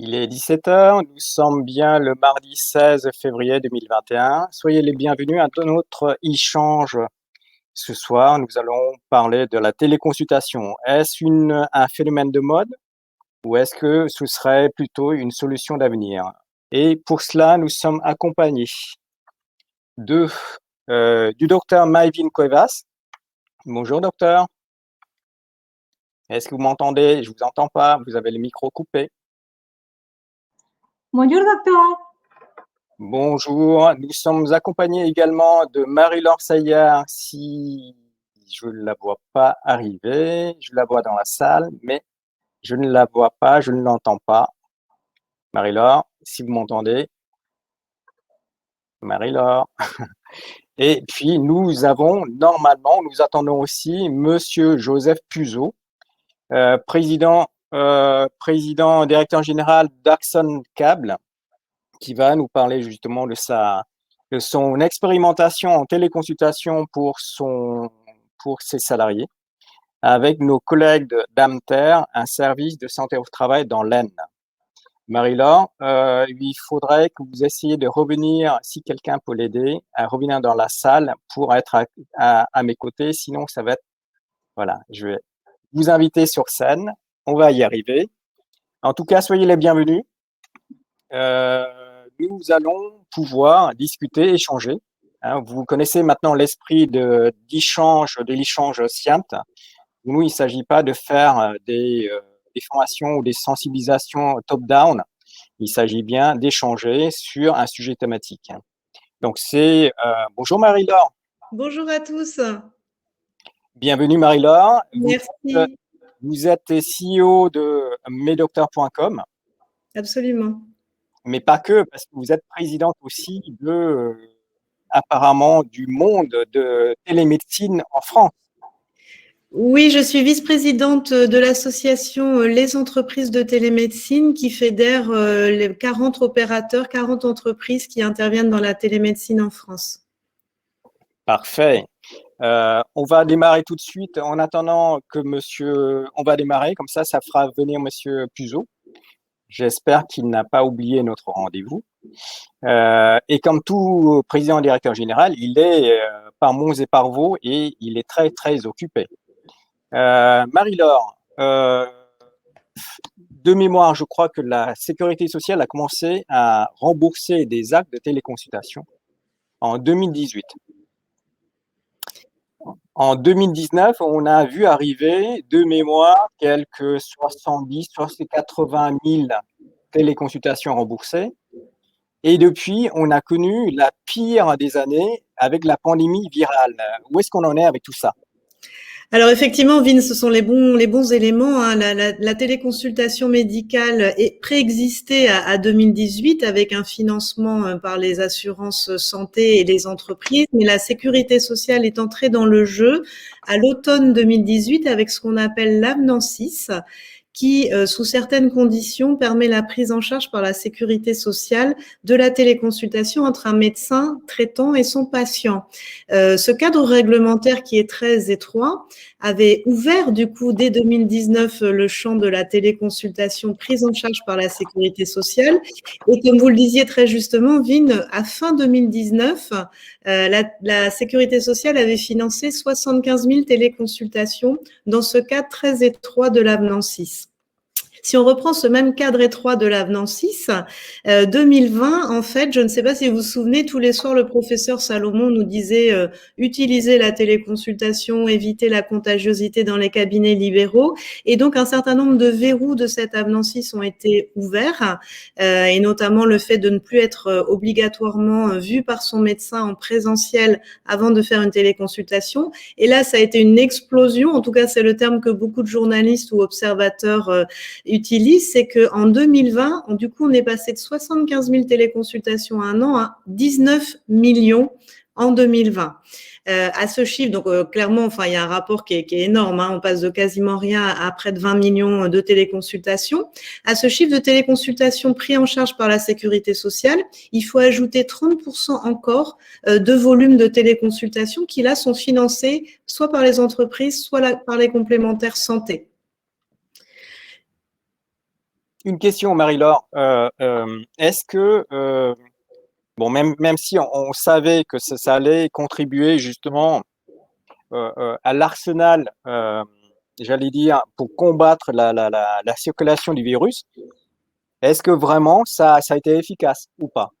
Il est 17 h. Nous sommes bien le mardi 16 février 2021. Soyez les bienvenus à notre échange. Ce soir, nous allons parler de la téléconsultation. Est-ce un phénomène de mode ou est-ce que ce serait plutôt une solution d'avenir? Et pour cela, nous sommes accompagnés de, du docteur Maïvin Cuevas. Bonjour docteur. Est-ce que vous m'entendez? Je vous entends pas. Vous avez le micro coupé. Bonjour docteur. Bonjour, nous sommes accompagnés également de Marie-Laure Saillard, si je ne la vois pas arriver, je la vois dans la salle, mais je ne la vois pas, je ne l'entends pas. Marie-Laure, si vous m'entendez. Marie-Laure. Et puis nous attendons aussi Monsieur Joseph Puzo, président directeur général d'Axon Cable, qui va nous parler justement de son expérimentation en téléconsultation pour ses salariés, avec nos collègues d'Amter, un service de santé au travail dans l'Aisne. Marie-Laure, il faudrait que vous essayiez de revenir, si quelqu'un peut l'aider, à revenir dans la salle pour être à mes côtés, sinon ça va être... Voilà, je vais vous inviter sur scène, on va y arriver. En tout cas, soyez les bienvenus. Nous allons pouvoir discuter, échanger. Vous connaissez maintenant l'esprit de l'échange SIANT. Nous, il ne s'agit pas de faire des formations ou des sensibilisations top-down. Il s'agit bien d'échanger sur un sujet thématique. Donc, bonjour Marie-Laure. Bonjour à tous. Bienvenue Marie-Laure. Merci. Vous êtes CEO de mesdocteurs.com. Absolument. Mais pas que, parce que vous êtes présidente aussi apparemment du monde de télémédecine en France. Oui, je suis vice-présidente de l'association Les Entreprises de Télémédecine qui fédère les 40 opérateurs, 40 entreprises qui interviennent dans la télémédecine en France. Parfait. On va démarrer tout de suite. En attendant que on va démarrer, comme ça fera venir monsieur Puzo. J'espère qu'il n'a pas oublié notre rendez-vous. Et comme tout président et directeur général, il est par monts et par vaux et il est très, très occupé. Marie-Laure, de mémoire, je crois que la Sécurité sociale a commencé à rembourser des actes de téléconsultation en 2018. En 2019, on a vu arriver de mémoire quelques 70, 80 000 téléconsultations remboursées. Et depuis, on a connu la pire des années avec la pandémie virale. Où est-ce qu'on en est avec tout ça? Alors effectivement, Vin, ce sont les bons éléments. Hein. La téléconsultation médicale préexistait à 2018 avec un financement par les assurances santé et les entreprises, mais la sécurité sociale est entrée dans le jeu à l'automne 2018 avec ce qu'on appelle l'avenant 6, qui, sous certaines conditions, permet la prise en charge par la sécurité sociale de la téléconsultation entre un médecin traitant et son patient. Ce cadre réglementaire qui est très étroit avait ouvert du coup dès 2019 le champ de la téléconsultation prise en charge par la sécurité sociale. Et comme vous le disiez très justement, Vin, à fin 2019, la sécurité sociale avait financé 75 000 téléconsultations dans ce cadre très étroit de l'avenant 6. Si on reprend ce même cadre étroit de l'avenant 6, 2020, en fait, je ne sais pas si vous vous souvenez, tous les soirs, le professeur Salomon nous disait utilisez la téléconsultation, évitez la contagiosité dans les cabinets libéraux. Et donc, un certain nombre de verrous de cet avenant 6 ont été ouverts, et notamment le fait de ne plus être obligatoirement vu par son médecin en présentiel avant de faire une téléconsultation. Et là, ça a été une explosion. En tout cas, c'est le terme que beaucoup de journalistes ou observateurs utilise, c'est qu'en 2020, du coup, on est passé de 75 000 téléconsultations à un an à 19 millions en 2020. À ce chiffre, donc clairement, enfin, il y a un rapport qui est énorme. Hein, on passe de quasiment rien à près de 20 millions de téléconsultations. À ce chiffre de téléconsultations pris en charge par la sécurité sociale, il faut ajouter 30% encore de volume de téléconsultations qui là sont financés soit par les entreprises, soit par les complémentaires santé. Une question, Marie-Laure. Est-ce que, bon, même si on savait que ça allait contribuer justement à l'arsenal, j'allais dire, pour combattre la circulation du virus, est-ce que vraiment ça a été efficace ou pas?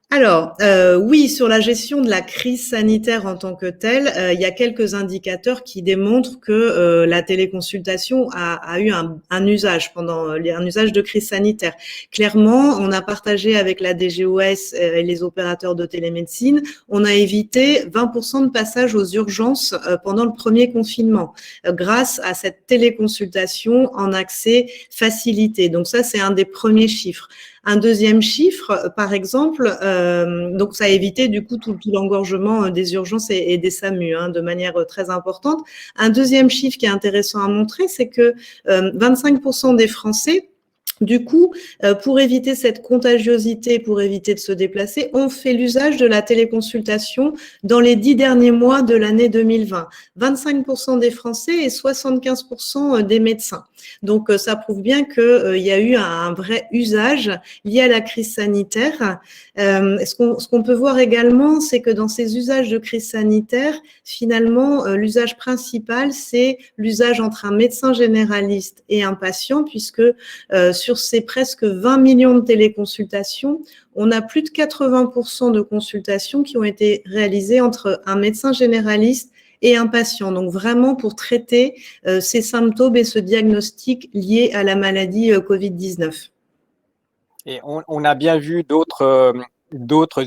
Alors, oui, sur la gestion de la crise sanitaire en tant que telle, il y a quelques indicateurs qui démontrent que la téléconsultation a eu un usage pendant un usage de crise sanitaire. Clairement, on a partagé avec la DGOS et les opérateurs de télémédecine, on a évité 20% de passages aux urgences pendant le premier confinement, grâce à cette téléconsultation en accès facilité. Donc ça, c'est un des premiers chiffres. Un deuxième chiffre, par exemple, donc ça a évité du coup tout l'engorgement des urgences et des SAMU de manière très importante. Un deuxième chiffre qui est intéressant à montrer, c'est que 25% des Français, du coup, pour éviter cette contagiosité, pour éviter de se déplacer, on fait l'usage de la téléconsultation dans les 10 derniers mois de l'année 2020. 25% des Français et 75% des médecins. Donc, ça prouve bien qu'il y a eu un vrai usage lié à la crise sanitaire. Ce qu'on peut voir également, c'est que dans ces usages de crise sanitaire, finalement, l'usage principal, c'est l'usage entre un médecin généraliste et un patient, puisque sur ces presque 20 millions de téléconsultations, on a plus de 80% de consultations qui ont été réalisées entre un médecin généraliste et un patient. Donc vraiment pour traiter ces symptômes et ce diagnostic lié à la maladie Covid-19. Et on a bien vu d'autres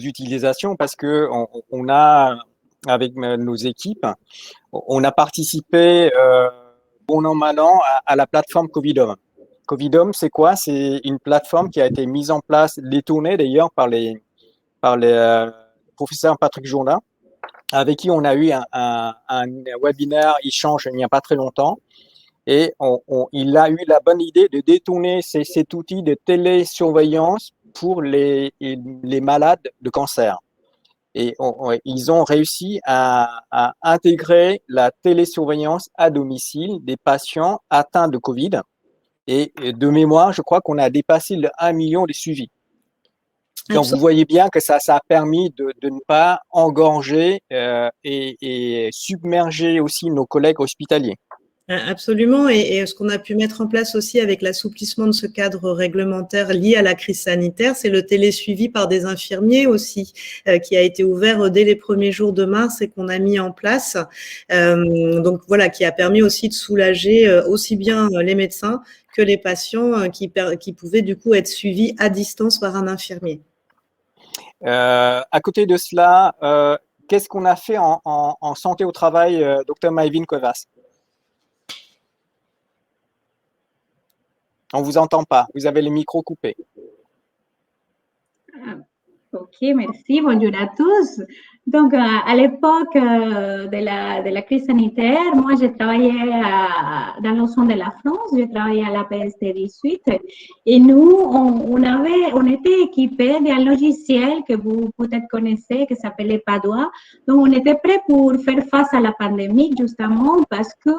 utilisations parce que on a, avec nos équipes, on a participé bon an, mal an à la plateforme Covidom. Covidom, c'est quoi? C'est une plateforme qui a été mise en place, détournée d'ailleurs par les professeurs Patrick Jourdain, avec qui on a eu un webinaire échange il n'y a pas très longtemps. Et il a eu la bonne idée de détourner cet outil de télésurveillance pour les malades de cancer. Et ils ont réussi à intégrer la télésurveillance à domicile des patients atteints de Covid. Et de mémoire, je crois qu'on a dépassé le 1 million de suivis. Donc, vous voyez bien que ça a permis de ne pas engorger et submerger aussi nos collègues hospitaliers. Absolument. Et ce qu'on a pu mettre en place aussi avec l'assouplissement de ce cadre réglementaire lié à la crise sanitaire, c'est le télésuivi par des infirmiers aussi, qui a été ouvert dès les premiers jours de mars et qu'on a mis en place. Donc voilà, qui a permis aussi de soulager aussi bien les médecins que les patients qui pouvaient du coup être suivis à distance par un infirmier. À côté de cela, qu'est-ce qu'on a fait en santé au travail, Dr Maïvine Kovas? On ne vous entend pas, vous avez le micro coupé. Ok, merci, bonjour à tous. Donc, à l'époque de la crise sanitaire, moi, j'ai travaillé dans le centre de la France, j'ai travaillé à la PST 18 et nous, on était équipés d'un logiciel que vous peut-être connaissez, qui s'appelait Padoa. Donc, on était prêts pour faire face à la pandémie, justement, parce que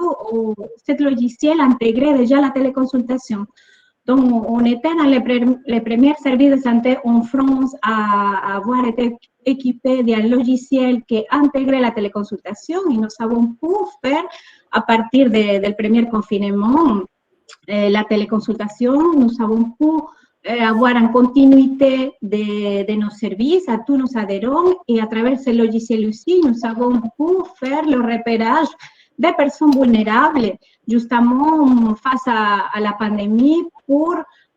ce logiciel intégrait déjà la téléconsultation. Donc, on était dans les premiers services de santé en France à avoir été équipés d'un logiciel qui intégrait la téléconsultation et nous avons pu faire, à partir du premier confinement, la téléconsultation. Nous avons pu avoir en continuité de nos services à tous nos adhérents et à travers ce logiciel aussi, nous avons pu faire le repérage des personnes vulnérables, justement face à la pandémie, pour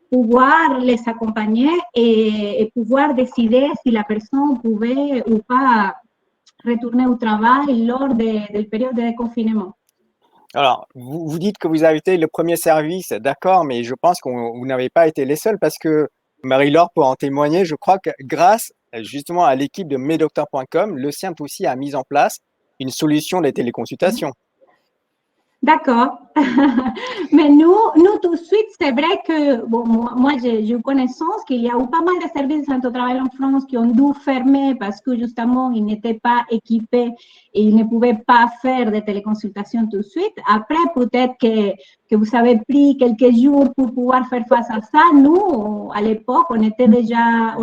pouvoir les accompagner et pouvoir décider si la personne pouvait ou pas retourner au travail lors de période de confinement. Alors, vous dites que vous avez été le premier service, d'accord, mais je pense que vous n'avez pas été les seuls parce que Marie-Laure peut en témoigner. Je crois que grâce justement à l'équipe de mesdocteurs.com, le CIEMT aussi a mis en place une solution de téléconsultation. D'accord. Mais nous, tout de suite, c'est vrai que, bon, moi j'ai connaissance qu'il y a eu pas mal de services de santé au travail en France qui ont dû fermer parce que justement, ils n'étaient pas équipés et ils ne pouvaient pas faire de téléconsultation tout de suite. Après, peut-être que vous avez pris quelques jours pour pouvoir faire face à ça. Nous, à l'époque, on était déjà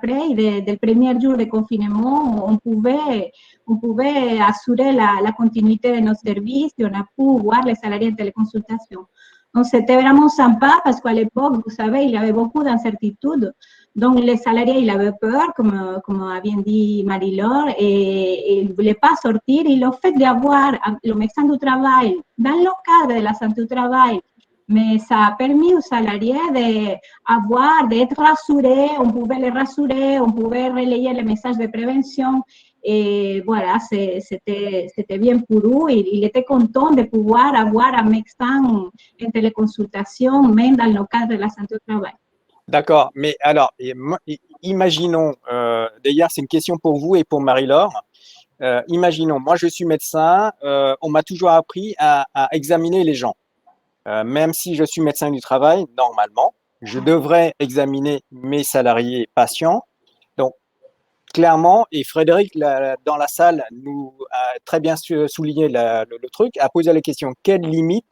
prêts. Dès le premier jour de confinement, on pouvait assurer la continuité de nos services et on a pu voir les salariés en téléconsultation. Donc, c'était vraiment sympa parce qu'à l'époque, vous savez, il y avait beaucoup d'incertitudes. Donc, les salariés, ils avaient peur, comme a bien dit Marie-Laure, et ils ne voulaient pas sortir. Et le fait d'avoir le médecin du travail dans le cadre de la santé au travail, mais ça a permis aux salariés d'être rassurés, on pouvait les rassurer, on pouvait relayer les messages de prévention. Et voilà, c'était bien pour eux. Il était content de pouvoir avoir un médecin en téléconsultation, même dans le cadre de la santé au travail. D'accord, mais alors, imaginons, d'ailleurs, c'est une question pour vous et pour Marie-Laure. Imaginons, moi je suis médecin, on m'a toujours appris à examiner les gens. Même si je suis médecin du travail, normalement, je devrais examiner mes salariés patients. Donc, clairement, et Frédéric, dans la salle, nous a très bien souligné le truc, a posé la question, quelles limites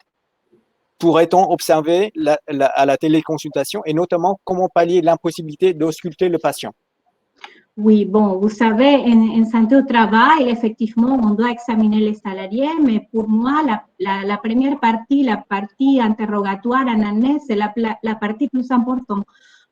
pourrait-on observer à la téléconsultation et notamment comment pallier l'impossibilité d'ausculter le patient? Oui, bon, vous savez, en santé au travail, effectivement, on doit examiner les salariés, mais pour moi, la première partie, la partie interrogatoire, anamnèse, c'est la partie plus importante.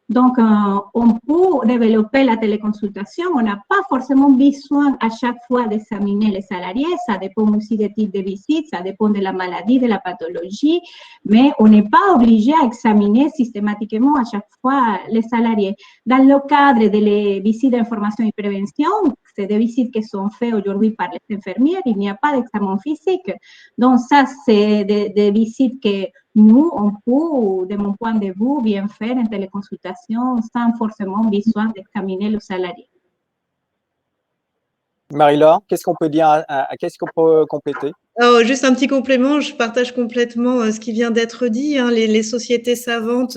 Donc, on peut développer la téléconsultation. On n'a pas forcément besoin à chaque fois d'examiner les salariés. Ça dépend aussi des types de visites, ça dépend de la maladie, de la pathologie, mais on n'est pas obligé à examiner systématiquement à chaque fois les salariés. Dans le cadre des visites d'information et prévention, c'est des visites qui sont faites aujourd'hui par les infirmières, il n'y a pas d'examen physique. Donc, ça, c'est des visites que nous, on peut, de mon point de vue, bien faire en téléconsultation sans forcément besoin d'examiner le salarié. Marie-Laure, qu'est-ce qu'on peut dire, qu'est-ce qu'on peut compléter? Alors, juste un petit complément, je partage complètement ce qui vient d'être dit. Hein. Les sociétés savantes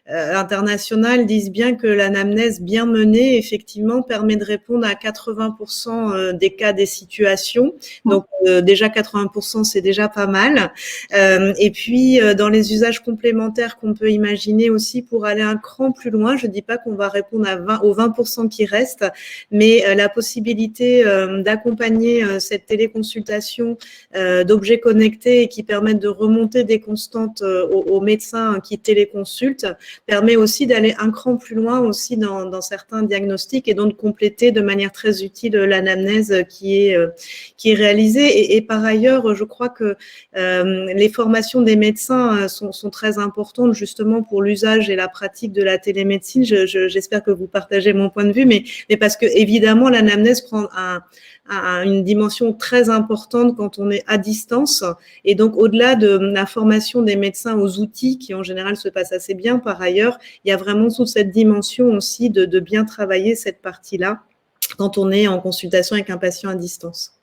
internationales disent bien que l'anamnèse bien menée, effectivement, permet de répondre à 80% des cas des situations. Donc, déjà 80%, c'est déjà pas mal. Et puis, dans les usages complémentaires qu'on peut imaginer aussi pour aller un cran plus loin, je dis pas qu'on va répondre aux 20% qui restent, mais la possibilité d'accompagner cette téléconsultation d'objets connectés et qui permettent de remonter des constantes aux médecins qui téléconsultent permet aussi d'aller un cran plus loin aussi dans certains diagnostics et donc de compléter de manière très utile l'anamnèse qui est réalisée. Et par ailleurs, je crois que les formations des médecins sont très importantes justement pour l'usage et la pratique de la télémédecine. J'espère que vous partagez mon point de vue, mais parce que évidemment l'anamnèse prend une dimension très importante quand on est à distance. Et donc, au-delà de la formation des médecins aux outils, qui en général se passe assez bien par ailleurs, il y a vraiment toute cette dimension aussi de bien travailler cette partie-là quand on est en consultation avec un patient à distance.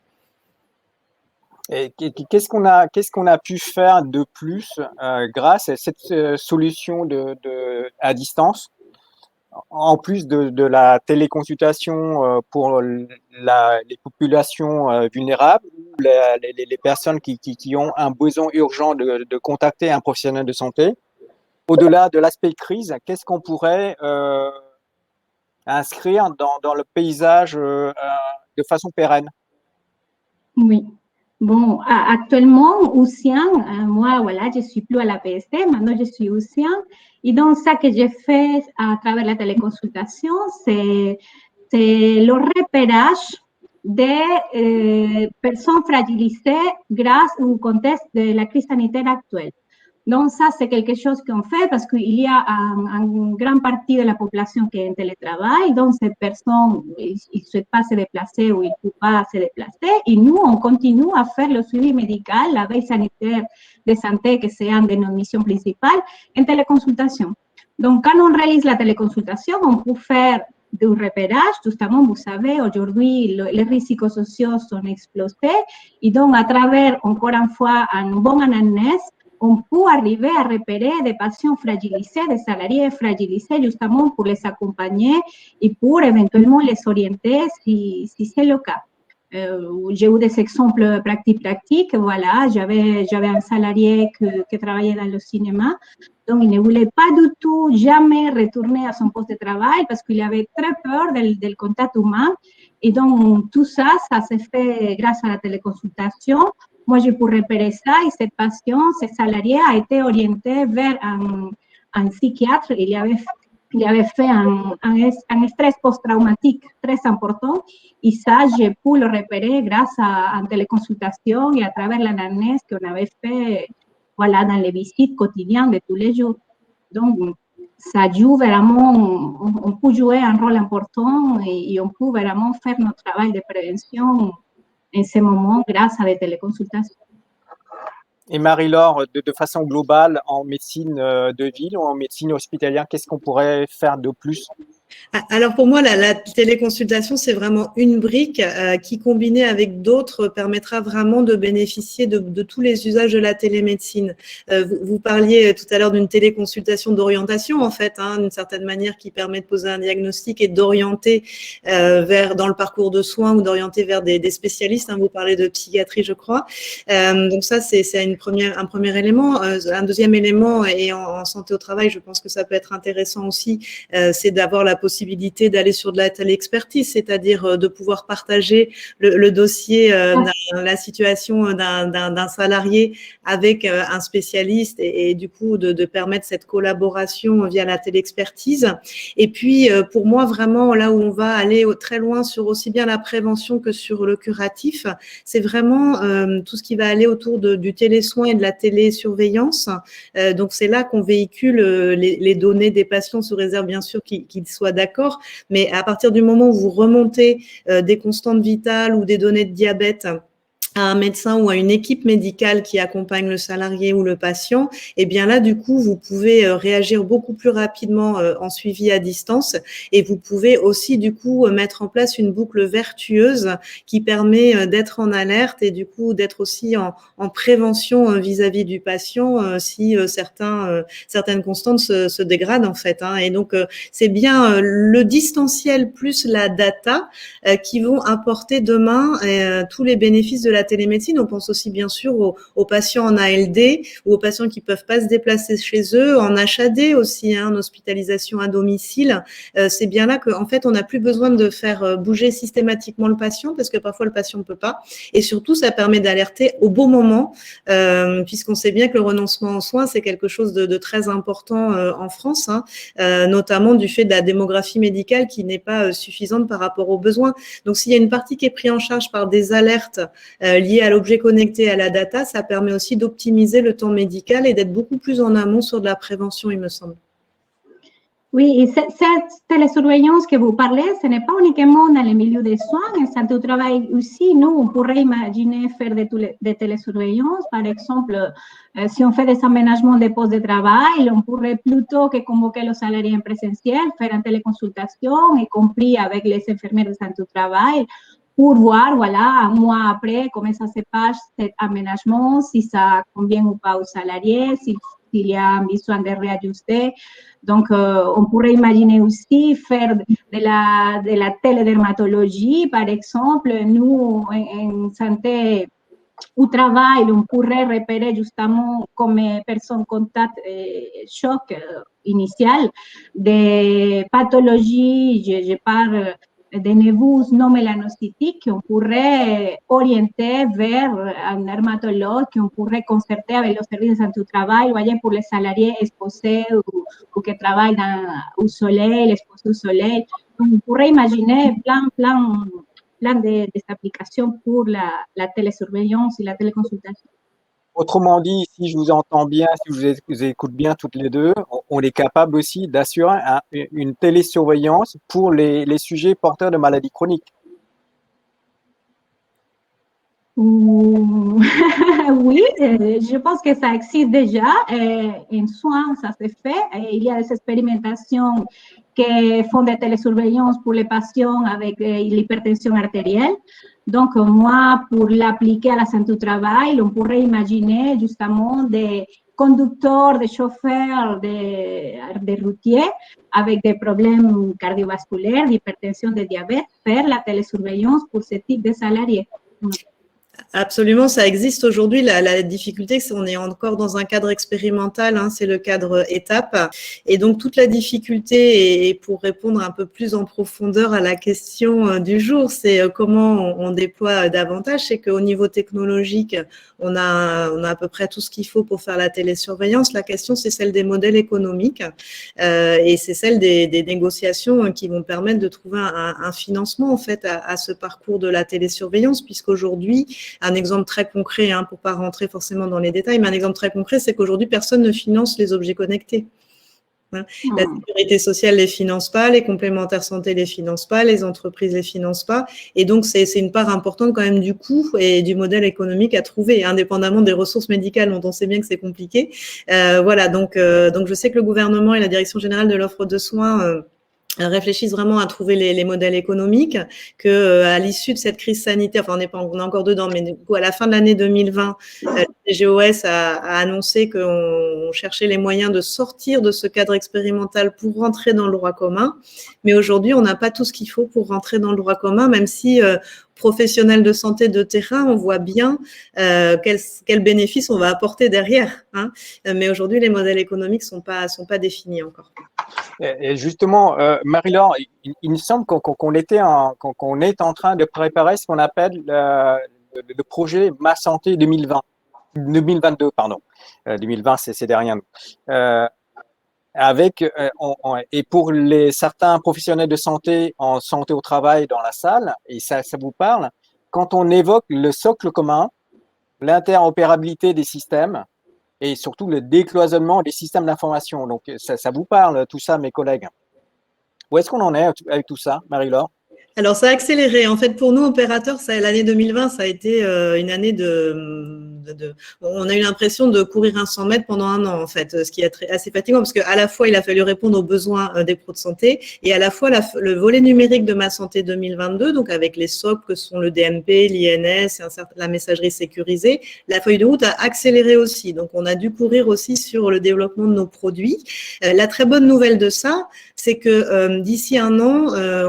Et qu'est-ce qu'on a pu faire de plus grâce à cette solution à distance? En plus de la téléconsultation pour les populations vulnérables, les personnes qui ont un besoin urgent de contacter un professionnel de santé, au-delà de l'aspect crise, qu'est-ce qu'on pourrait inscrire dans le paysage de façon pérenne? Oui. Bon, actuellement, Ousien, moi, voilà, je ne suis plus à la PST, maintenant je suis Ousien. Et donc, ça que j'ai fait à travers la téléconsultation, c'est le repérage des personnes fragilisées grâce au contexte de la crise sanitaire actuelle. Donc, ça, c'est quelque chose qu'on fait parce qu'il y a une grande partie de la population qui est en télétravail. Donc, ces personnes, ils ne souhaitent pas se déplacer ou ils ne peuvent pas se déplacer. Et nous, on continue à faire le suivi médical, la veille sanitaire de santé, que c'est une de nos missions principales, en téléconsultation. Donc, quand on réalise la téléconsultation, on peut faire du repérage. Justement, vous savez, aujourd'hui, les risques sociaux sont explosés. Et donc, à travers, encore une fois, une bonne anamnèse, on peut arriver à repérer des patients fragilisés, des salariés fragilisés, justement pour les accompagner et pour éventuellement les orienter si c'est le cas. J'ai eu des exemples pratiques. Voilà, j'avais un salarié qui travaillait dans le cinéma. Donc, il ne voulait pas du tout jamais retourner à son poste de travail parce qu'il avait très peur del contact humain. Et donc, tout ça, ça s'est fait grâce à la téléconsultation. Moi, je pu repérer ça et cette patient, ce salarié a été orienté vers un psychiatre. Il avait fait un stress post-traumatique très important. Et ça, j'ai pu le repérer grâce à une téléconsultation et à travers l'analyse qu'on avait fait voilà, dans les visites quotidiennes de tous les jours. Donc, ça joue vraiment, on peut jouer un rôle important et on peut vraiment faire notre travail de prévention en ce moment grâce à des téléconsultations. Et Marie-Laure, de façon globale, en médecine de ville ou en médecine hospitalière, qu'est-ce qu'on pourrait faire de plus? Alors pour moi, la téléconsultation, c'est vraiment une brique qui, combinée avec d'autres, permettra vraiment de bénéficier de tous les usages de la télémédecine. Vous parliez tout à l'heure d'une téléconsultation d'orientation, en fait, d'une certaine manière, qui permet de poser un diagnostic et d'orienter dans le parcours de soins ou d'orienter vers des spécialistes. Vous parlez de psychiatrie, je crois. Donc ça, c'est un premier élément. Un deuxième élément, et en santé au travail, je pense que ça peut être intéressant aussi, c'est d'avoir la possibilité d'aller sur de la téléexpertise, c'est-à-dire de pouvoir partager le dossier, la situation d'un salarié avec un spécialiste et du coup de permettre cette collaboration via la téléexpertise. Et puis pour moi vraiment là où on va aller très loin sur aussi bien la prévention que sur le curatif, c'est vraiment tout ce qui va aller autour du télésoin et de la télésurveillance. Donc c'est là qu'on véhicule les données des patients sous réserve bien sûr qu'ils soient d'accord, mais à partir du moment où vous remontez des constantes vitales ou des données de diabète à un médecin ou à une équipe médicale qui accompagne le salarié ou le patient, et bien là, du coup, vous pouvez réagir beaucoup plus rapidement en suivi à distance et vous pouvez aussi, du coup, mettre en place une boucle vertueuse qui permet d'être en alerte et du coup, d'être aussi en prévention vis-à-vis du patient si certaines constantes se dégradent, en fait. Et donc, c'est bien le distanciel plus la data qui vont apporter demain tous les bénéfices de la télémédecine. On pense aussi bien sûr aux patients en ALD ou aux patients qui peuvent pas se déplacer chez eux, en HAD aussi, en hospitalisation à domicile. C'est bien là qu'en fait, on n'a plus besoin de faire bouger systématiquement le patient parce que parfois le patient ne peut pas. Et surtout, ça permet d'alerter au bon moment puisqu'on sait bien que le renoncement aux soins, c'est quelque chose de très important en France, notamment du fait de la démographie médicale qui n'est pas suffisante par rapport aux besoins. Donc, s'il y a une partie qui est prise en charge par des alertes liées à l'objet connecté et à la data, ça permet aussi d'optimiser le temps médical et d'être beaucoup plus en amont sur de la prévention, il me semble. Oui, et cette télésurveillance que vous parlez, ce n'est pas uniquement dans le milieu des soins, en santé au travail aussi. Nous, on pourrait imaginer faire des télésurveillances. Par exemple, si on fait des aménagements de postes de travail, on pourrait plutôt que convoquer les salariés en présentiel, faire une téléconsultation, y compris avec les infirmières de santé au travail, pour voir, voilà, un mois après, comment ça se passe cet aménagement, si ça convient ou pas aux salariés, s'il y a besoin de réajuster. Donc, on pourrait imaginer aussi faire de la télédermatologie, par exemple. Nous, en santé au travail, on pourrait repérer justement comme personne contact choc initial des pathologies, je parle des névus non mélanocytiques qu'on pourrait orienter vers un dermatologue, qu'on pourrait concerter avec les services de santé au travail, voyez, pour les salariés exposés ou qui travaillent au soleil, exposés au soleil. Donc, on pourrait imaginer plein des applications pour la télésurveillance et la téléconsultation. Autrement dit, si je vous entends bien, si je vous écoute bien toutes les deux, on est capable aussi d'assurer une télésurveillance pour les sujets porteurs de maladies chroniques. Oui, je pense que ça existe déjà. En soins, ça se fait. Il y a des expérimentations qui font des télésurveillances pour les patients avec l'hypertension artérielle. Donc, moi, pour l'appliquer à la santé au travail, on pourrait imaginer justement de conducteurs, des chauffeurs, des routiers avec des problèmes cardiovasculaires, d'hypertension, de diabète, faire la télésurveillance pour ce type de salariés. Absolument, ça existe aujourd'hui. La difficulté, c'est qu'on est encore dans un cadre expérimental, hein, c'est le cadre étape. Et donc, toute la difficulté, et pour répondre un peu plus en profondeur à la question du jour, c'est comment on déploie davantage. C'est qu'au niveau technologique, on a à peu près tout ce qu'il faut pour faire la télésurveillance. La question, c'est celle des modèles économiques et c'est celle des négociations qui vont permettre de trouver un financement, en fait, à ce parcours de la télésurveillance, puisqu'aujourd'hui, un exemple très concret, hein, pour pas rentrer forcément dans les détails, mais un exemple très concret, c'est qu'aujourd'hui, personne ne finance les objets connectés. La sécurité sociale les finance pas, les complémentaires santé les financent pas, les entreprises les financent pas, et donc c'est une part importante quand même du coût et du modèle économique à trouver, indépendamment des ressources médicales dont on sait bien que c'est compliqué. Voilà, donc je sais que le gouvernement et la Direction générale de l'offre de soins réfléchissent vraiment à trouver les modèles économiques, que à l'issue de cette crise sanitaire, enfin on est encore dedans, mais du coup à la fin de l'année 2020, le CGOS a annoncé qu'on cherchait les moyens de sortir de ce cadre expérimental pour rentrer dans le droit commun. Mais aujourd'hui, on n'a pas tout ce qu'il faut pour rentrer dans le droit commun, même si professionnels de santé de terrain, on voit bien quels bénéfices on va apporter derrière, hein. Mais aujourd'hui, les modèles économiques sont pas définis encore. Et justement, Marie-Laure, il me semble qu'on est en train de préparer ce qu'on appelle le projet Ma Santé 2022, pardon. 2020, c'est derrière nous. Et pour certains professionnels de santé en santé au travail dans la salle, et ça vous parle, quand on évoque le socle commun, l'interopérabilité des systèmes, et surtout le décloisonnement des systèmes d'information. Donc, ça vous parle, tout ça, mes collègues? Où est-ce qu'on en est avec tout ça, Marie-Laure? Alors, ça a accéléré. En fait, pour nous, opérateurs, l'année 2020, ça a été une année on a eu l'impression de courir un 100 mètres pendant un an, en fait, ce qui est assez fatigant parce qu'à la fois, il a fallu répondre aux besoins des pros de santé et à la fois le volet numérique de Ma Santé 2022, donc avec les socles que sont le DMP, l'INS, la messagerie sécurisée, la feuille de route a accéléré aussi. Donc, on a dû courir aussi sur le développement de nos produits. La très bonne nouvelle de ça, c'est que d'ici un an,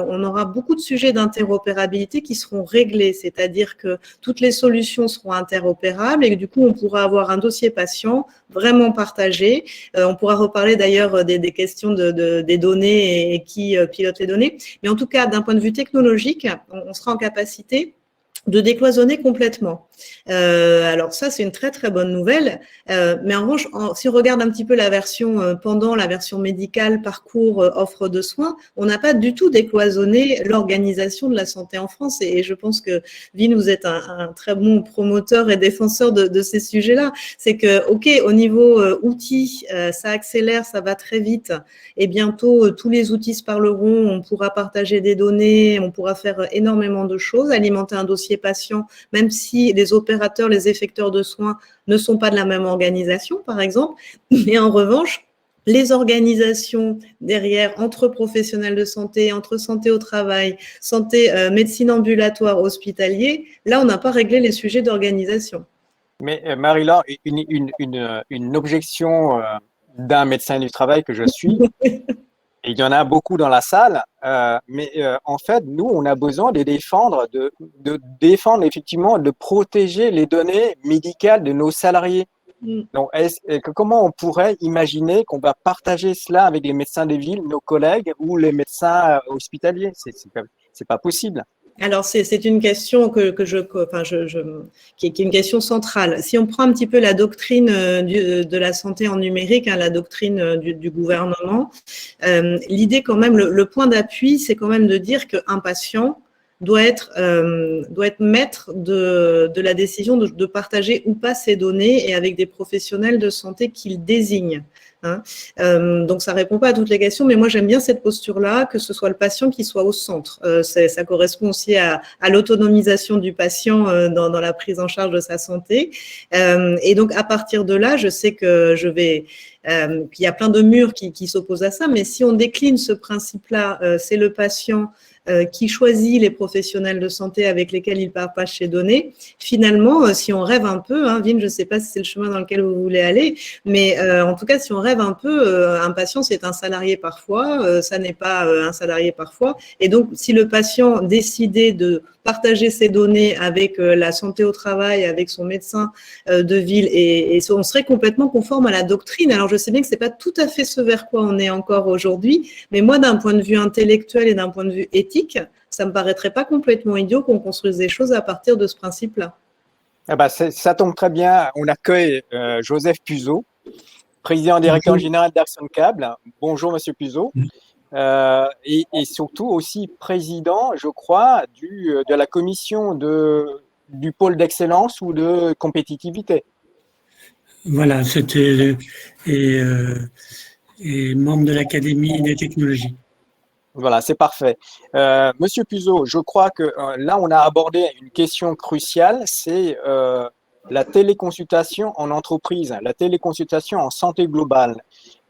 on aura beaucoup de sujets d'interopérabilité qui seront réglés, c'est-à-dire que toutes les solutions seront interopérables et que du coup, on pourra avoir un dossier patient vraiment partagé. On pourra reparler d'ailleurs des questions des données et qui pilote les données. Mais en tout cas, d'un point de vue technologique, on sera en capacité de décloisonner complètement. Alors ça, c'est une très très bonne nouvelle. Mais en revanche, si on regarde un petit peu la version pendant la version médicale, parcours, offre de soins, on n'a pas du tout décloisonné l'organisation de la santé en France. Et je pense que Vin, vous êtes un très bon promoteur et défenseur de ces sujets-là. C'est que, ok, au niveau outils, ça accélère, ça va très vite. Et bientôt, tous les outils se parleront. On pourra partager des données, on pourra faire énormément de choses, alimenter un dossier patient, même si les opérateurs, les effecteurs de soins ne sont pas de la même organisation, par exemple. Mais en revanche, les organisations derrière, entre professionnels de santé, entre santé au travail, santé, médecine ambulatoire, hospitalier, là, on n'a pas réglé les sujets d'organisation. Mais Marie-Laure, une objection d'un médecin du travail que je suis, et il y en a beaucoup dans la salle, mais en fait, nous, on a besoin de défendre, défendre effectivement, de protéger les données médicales de nos salariés. Donc, comment on pourrait imaginer qu'on va partager cela avec les médecins des villes, nos collègues ou les médecins hospitaliers? C'est pas possible. Alors, c'est une question qui est une question centrale. Si on prend un petit peu la doctrine de la santé en numérique, hein, la doctrine du gouvernement, l'idée quand même, le point d'appui, c'est quand même de dire qu'un patient doit être maître de la décision de partager ou pas ses données et avec des professionnels de santé qu'il désigne. Hein. Donc, ça répond pas à toutes les questions, mais moi, j'aime bien cette posture-là, que ce soit le patient qui soit au centre. Ça correspond aussi à l'autonomisation du patient dans la prise en charge de sa santé. Et donc, à partir de là, je sais que je vais il y a plein de murs qui s'opposent à ça, mais si on décline ce principe-là, c'est le patient qui choisit les professionnels de santé avec lesquels il partage ses données. Finalement, si on rêve un peu, Vin, je ne sais pas si c'est le chemin dans lequel vous voulez aller, mais en tout cas, si on rêve un peu, un patient, c'est un salarié parfois, ça n'est pas un salarié parfois. Et donc, si le patient décidait de partager ses données avec la santé au travail, avec son médecin de ville, et on serait complètement conforme à la doctrine. Alors, je sais bien que ce n'est pas tout à fait ce vers quoi on est encore aujourd'hui, mais moi, d'un point de vue intellectuel et d'un point de vue éthique, ça ne me paraîtrait pas complètement idiot qu'on construise des choses à partir de ce principe-là. Ah bah ça tombe très bien. On accueille Joseph Puzot, président directeur général d'Action Câble. Bonjour, Monsieur Puzot. Et surtout aussi président, je crois, de la commission du pôle d'excellence ou de compétitivité. Voilà, c'était et membre de l'Académie des technologies. Voilà, c'est parfait. Monsieur Puzot, je crois que là, on a abordé une question cruciale, c'est la téléconsultation en entreprise, la téléconsultation en santé globale.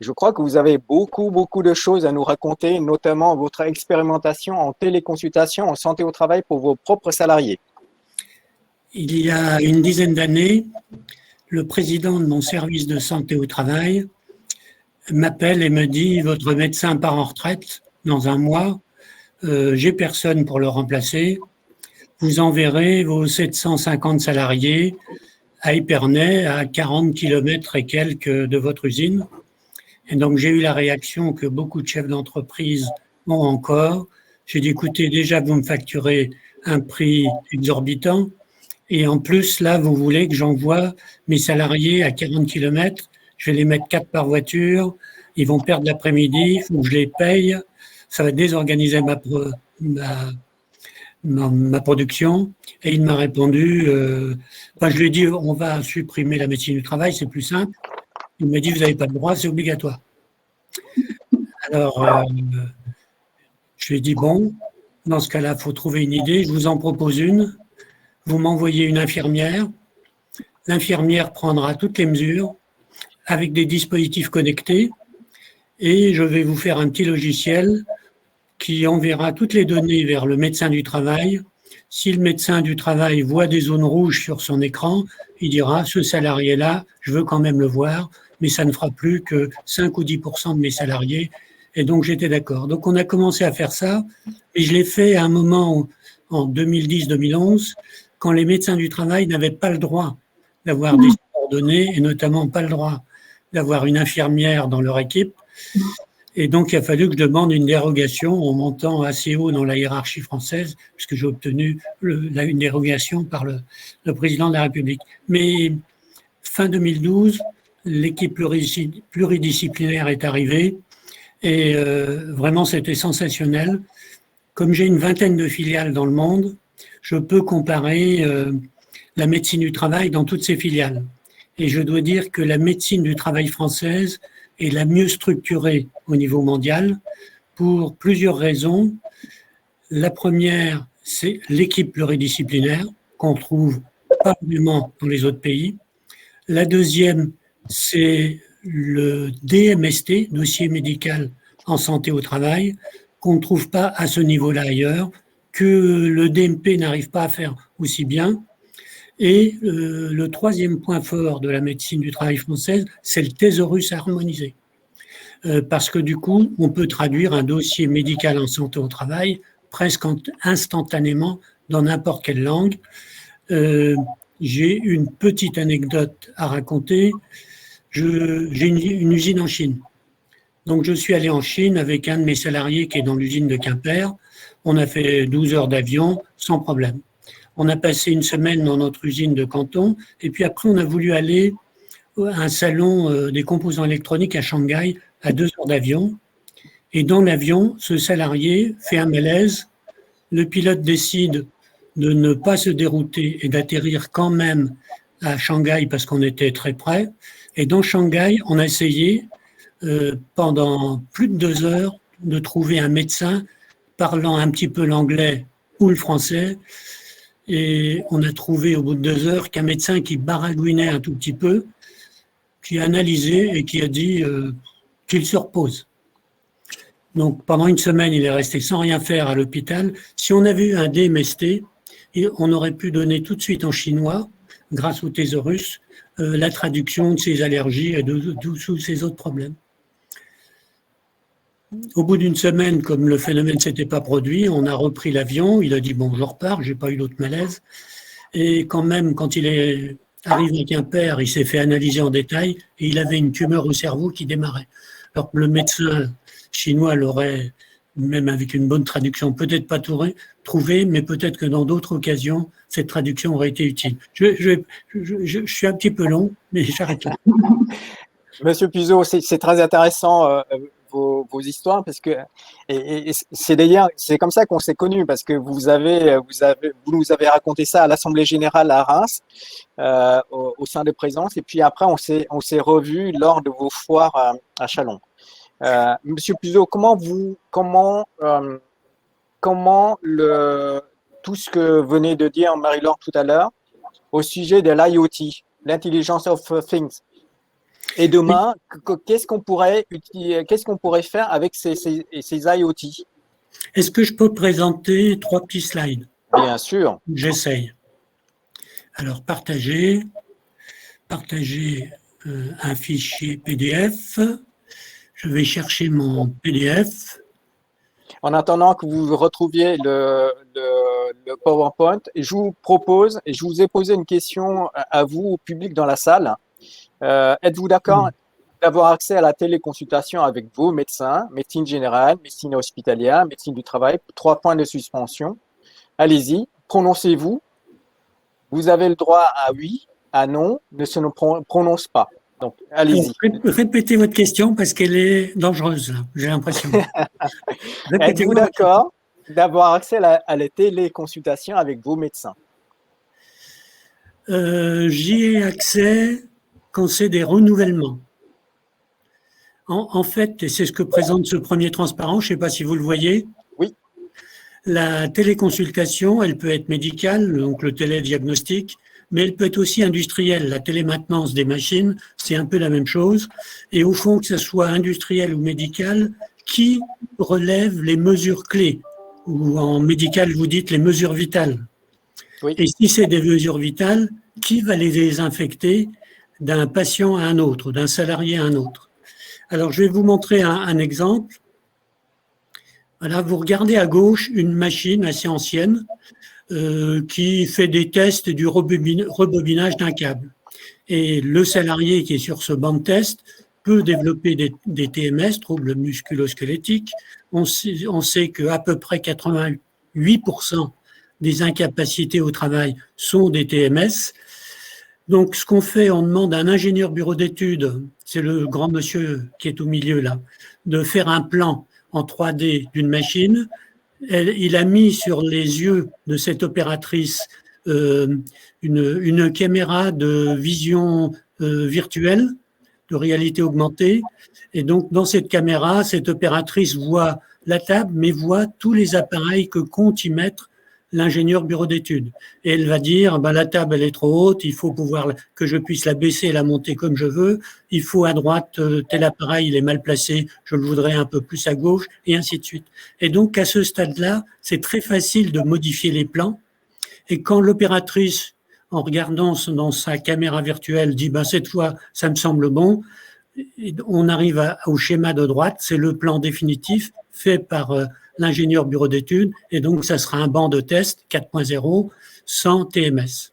Je crois que vous avez beaucoup de choses à nous raconter, notamment votre expérimentation en téléconsultation en santé au travail pour vos propres salariés. Il y a une dizaine d'années, le président de mon service de santé au travail m'appelle et me dit « Votre médecin part en retraite dans un mois, j'ai personne pour le remplacer, vous enverrez vos 750 salariés à Épernay, à 40 km et quelques de votre usine. » Et donc, j'ai eu la réaction que beaucoup de chefs d'entreprise ont encore. J'ai dit, écoutez, déjà, vous me facturez un prix exorbitant. Et en plus, là, vous voulez que j'envoie mes salariés à 40 km. Je vais les mettre 4 par voiture. Ils vont perdre l'après-midi. Il faut que je les paye. Ça va désorganiser ma production. Et il m'a répondu, je lui ai dit, on va supprimer la médecine du travail, c'est plus simple. Il m'a dit, vous n'avez pas le droit, c'est obligatoire. Alors, je lui ai dit, bon, dans ce cas-là, il faut trouver une idée. Je vous en propose une. Vous m'envoyez une infirmière. L'infirmière prendra toutes les mesures avec des dispositifs connectés et je vais vous faire un petit logiciel qui enverra toutes les données vers le médecin du travail. Si le médecin du travail voit des zones rouges sur son écran, il dira, ce salarié-là, je veux quand même le voir, mais ça ne fera plus que 5 ou 10% de mes salariés. Et donc, j'étais d'accord. Donc, on a commencé à faire ça. Et je l'ai fait à un moment, en 2010-2011, quand les médecins du travail n'avaient pas le droit d'avoir des subordonnés et notamment pas le droit d'avoir une infirmière dans leur équipe. Et donc, il a fallu que je demande une dérogation en montant assez haut dans la hiérarchie française, puisque j'ai obtenu une dérogation par le président de la République. Mais fin 2012, l'équipe pluridisciplinaire est arrivée et vraiment, c'était sensationnel. Comme j'ai une vingtaine de filiales dans le monde, je peux comparer la médecine du travail dans toutes ces filiales. Et je dois dire que la médecine du travail française est la mieux structurée au niveau mondial pour plusieurs raisons. La première, c'est l'équipe pluridisciplinaire qu'on trouve pas vraiment dans les autres pays. La deuxième, c'est le DMST, dossier médical en santé au travail, qu'on ne trouve pas à ce niveau-là ailleurs, que le DMP n'arrive pas à faire aussi bien. Et le troisième point fort de la médecine du travail française, c'est le thésaurus harmonisé. Parce que du coup, on peut traduire un dossier médical en santé au travail presque instantanément dans n'importe quelle langue. J'ai une petite anecdote à raconter. J'ai une usine en Chine. Donc, je suis allé en Chine avec un de mes salariés qui est dans l'usine de Quimper. On a fait 12 heures d'avion sans problème. On a passé une semaine dans notre usine de Canton et puis après, on a voulu aller à un salon des composants électroniques à Shanghai à 2 heures d'avion. Et dans l'avion, ce salarié fait un malaise. Le pilote décide de ne pas se dérouter et d'atterrir quand même à Shanghai parce qu'on était très près. Et dans Shanghai, on a essayé pendant plus de 2 heures de trouver un médecin parlant un petit peu l'anglais ou le français. Et on a trouvé au bout de 2 heures qu'un médecin qui baragouinait un tout petit peu, qui a analysé et qui a dit qu'il se repose. Donc pendant une semaine, il est resté sans rien faire à l'hôpital. Si on avait eu un DMST, on aurait pu donner tout de suite en chinois, grâce au thésaurus, la traduction de ses allergies et de tous ses autres problèmes. Au bout d'une semaine, comme le phénomène ne s'était pas produit, on a repris l'avion. Il a dit, bon, je repars, j'ai pas eu d'autre malaise. Et quand même, quand il est arrivé à Quimper, il s'est fait analyser en détail et il avait une tumeur au cerveau qui démarrait. Alors que le médecin chinois l'aurait, même avec une bonne traduction, peut-être pas trouvé, mais peut-être que dans d'autres occasions, cette traduction aurait été utile. Je suis un petit peu long, mais j'arrête là. Monsieur Puzot, c'est très intéressant vos histoires parce que c'est d'ailleurs c'est comme ça qu'on s'est connus parce que vous nous avez raconté ça à l'Assemblée générale à Reims au sein de Présence et puis après on s'est revus lors de vos foires à Châlons. Monsieur Puzot, tout ce que venait de dire Marie-Laure tout à l'heure au sujet de l'IoT, l'Intelligence of Things. Et demain, qu'est-ce qu'on pourrait faire avec ces IoT? Est-ce que je peux présenter 3 petits slides? Bien sûr. J'essaye. Alors, partager un fichier PDF. Je vais chercher mon PDF. En attendant que vous retrouviez le PowerPoint, je vous ai posé une question à vous, au public dans la salle. Êtes-vous d'accord d'avoir accès à la téléconsultation avec vos médecins, médecine générale, médecine hospitalière, médecine du travail, 3 points de suspension? Allez-y, prononcez-vous. Vous avez le droit à oui, à non, ne se prononce pas. Donc, allez-y. Répétez votre question parce qu'elle est dangereuse, là, j'ai l'impression. Êtes-vous d'accord d'avoir accès à la téléconsultation avec vos médecins? J'y ai accès quand c'est des renouvellements. En fait, et c'est ce que présente ce premier transparent, je ne sais pas si vous le voyez. Oui. La téléconsultation, elle peut être médicale, donc le télédiagnostic, mais elle peut être aussi industrielle. La télémaintenance des machines, c'est un peu la même chose. Et au fond, que ce soit industriel ou médical, qui relève les mesures clés? Ou en médical, vous dites les mesures vitales. Oui. Et si c'est des mesures vitales, qui va les désinfecter d'un patient à un autre, d'un salarié à un autre? Alors, je vais vous montrer un exemple. Voilà, vous regardez à gauche une machine assez ancienne qui fait des tests du rebobinage d'un câble. Et le salarié qui est sur ce banc de test peut développer des TMS, troubles musculo-squelettiques. On sait qu'à peu près 88% des incapacités au travail sont des TMS. Donc, ce qu'on fait, on demande à un ingénieur bureau d'études, c'est le grand monsieur qui est au milieu là, de faire un plan en 3D d'une machine. Il a mis sur les yeux de cette opératrice une caméra de vision virtuelle, de réalité augmentée. Et donc, dans cette caméra, cette opératrice voit la table, mais voit tous les appareils que compte y mettre l'ingénieur bureau d'études. Et elle va dire, la table, elle est trop haute, il faut pouvoir que je puisse la baisser et la monter comme je veux. Il faut à droite, tel appareil, il est mal placé, je le voudrais un peu plus à gauche, et ainsi de suite. Et donc, à ce stade-là, c'est très facile de modifier les plans. Et quand l'opératrice, en regardant dans sa caméra virtuelle, dit, cette fois, ça me semble bon, on arrive au schéma de droite, c'est le plan définitif fait par l'ingénieur bureau d'études, et donc ça sera un banc de test 4.0 sans TMS.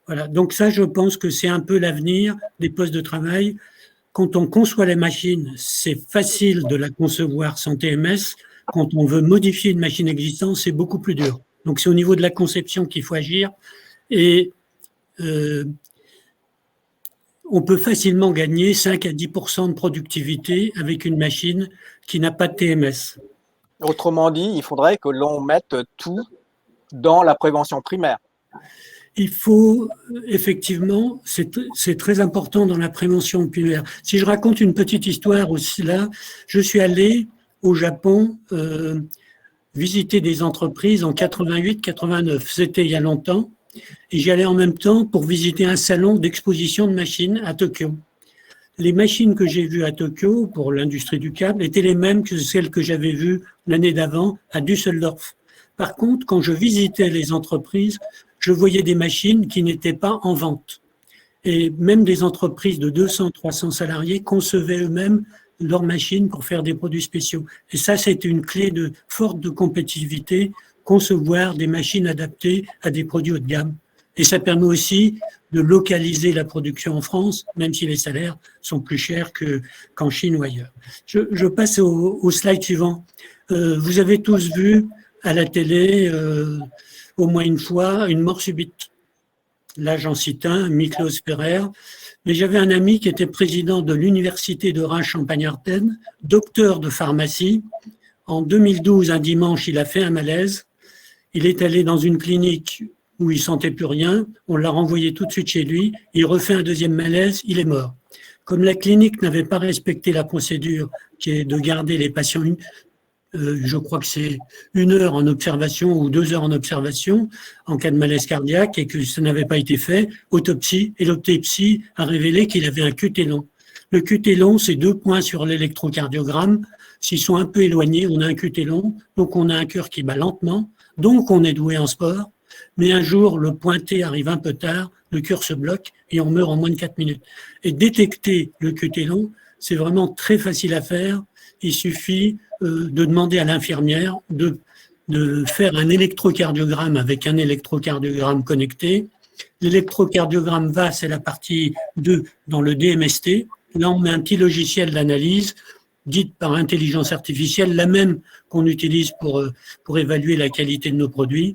Voilà, donc ça, je pense que c'est un peu l'avenir des postes de travail. Quand on conçoit les machines, c'est facile de la concevoir sans TMS. Quand on veut modifier une machine existante, c'est beaucoup plus dur. Donc c'est au niveau de la conception qu'il faut agir, et on peut facilement gagner 5 à 10% de productivité avec une machine qui n'a pas de TMS. Autrement dit, il faudrait que l'on mette tout dans la prévention primaire. Il faut, effectivement, c'est très important dans la prévention primaire. Si je raconte une petite histoire aussi là, je suis allé au Japon visiter des entreprises en 88-89. C'était il y a longtemps. Et j'y allais en même temps pour visiter un salon d'exposition de machines à Tokyo. les machines que j'ai vues à Tokyo pour l'industrie du câble étaient les mêmes que celles que j'avais vues l'année d'avant à Düsseldorf. Par contre, quand je visitais les entreprises, je voyais des machines qui n'étaient pas en vente. Et même des entreprises de 200, 300 salariés concevaient eux-mêmes leurs machines pour faire des produits spéciaux. Et ça, c'est une clé forte de compétitivité, concevoir des machines adaptées à des produits haut de gamme. Et ça permet aussi de localiser la production en France, même si les salaires sont plus chers qu'en Chine ou ailleurs. Je passe au slide suivant. Vous avez tous vu à la télé, au moins une fois, une mort subite. Là, j'en cite un, Miklos Ferrer. Mais j'avais un ami qui était président de l'université de Reims-Champagne-Ardenne, docteur de pharmacie. En 2012, un dimanche, il a fait un malaise. Il est allé dans une clinique où il sentait plus rien. On l'a renvoyé tout de suite chez lui. Il refait un deuxième malaise. Il est mort. Comme la clinique n'avait pas respecté la procédure qui est de garder les patients, je crois que c'est 1 heure en observation ou 2 heures en observation en cas de malaise cardiaque et que ça n'avait pas été fait, autopsie, et l'autopsie a révélé qu'il avait un QT long. Le QT long, c'est 2 points sur l'électrocardiogramme. S'ils sont un peu éloignés, on a un QT long, donc on a un cœur qui bat lentement, donc on est doué en sport, mais un jour, le pointé arrive un peu tard, le cœur se bloque et on meurt en moins de 4 minutes. Et détecter le QT long, c'est vraiment très facile à faire. Il suffit de demander à l'infirmière de faire un électrocardiogramme avec un électrocardiogramme connecté. L'électrocardiogramme va, c'est la partie 2 dans le DMST. Là, on met un petit logiciel d'analyse dite par intelligence artificielle, la même qu'on utilise pour évaluer la qualité de nos produits.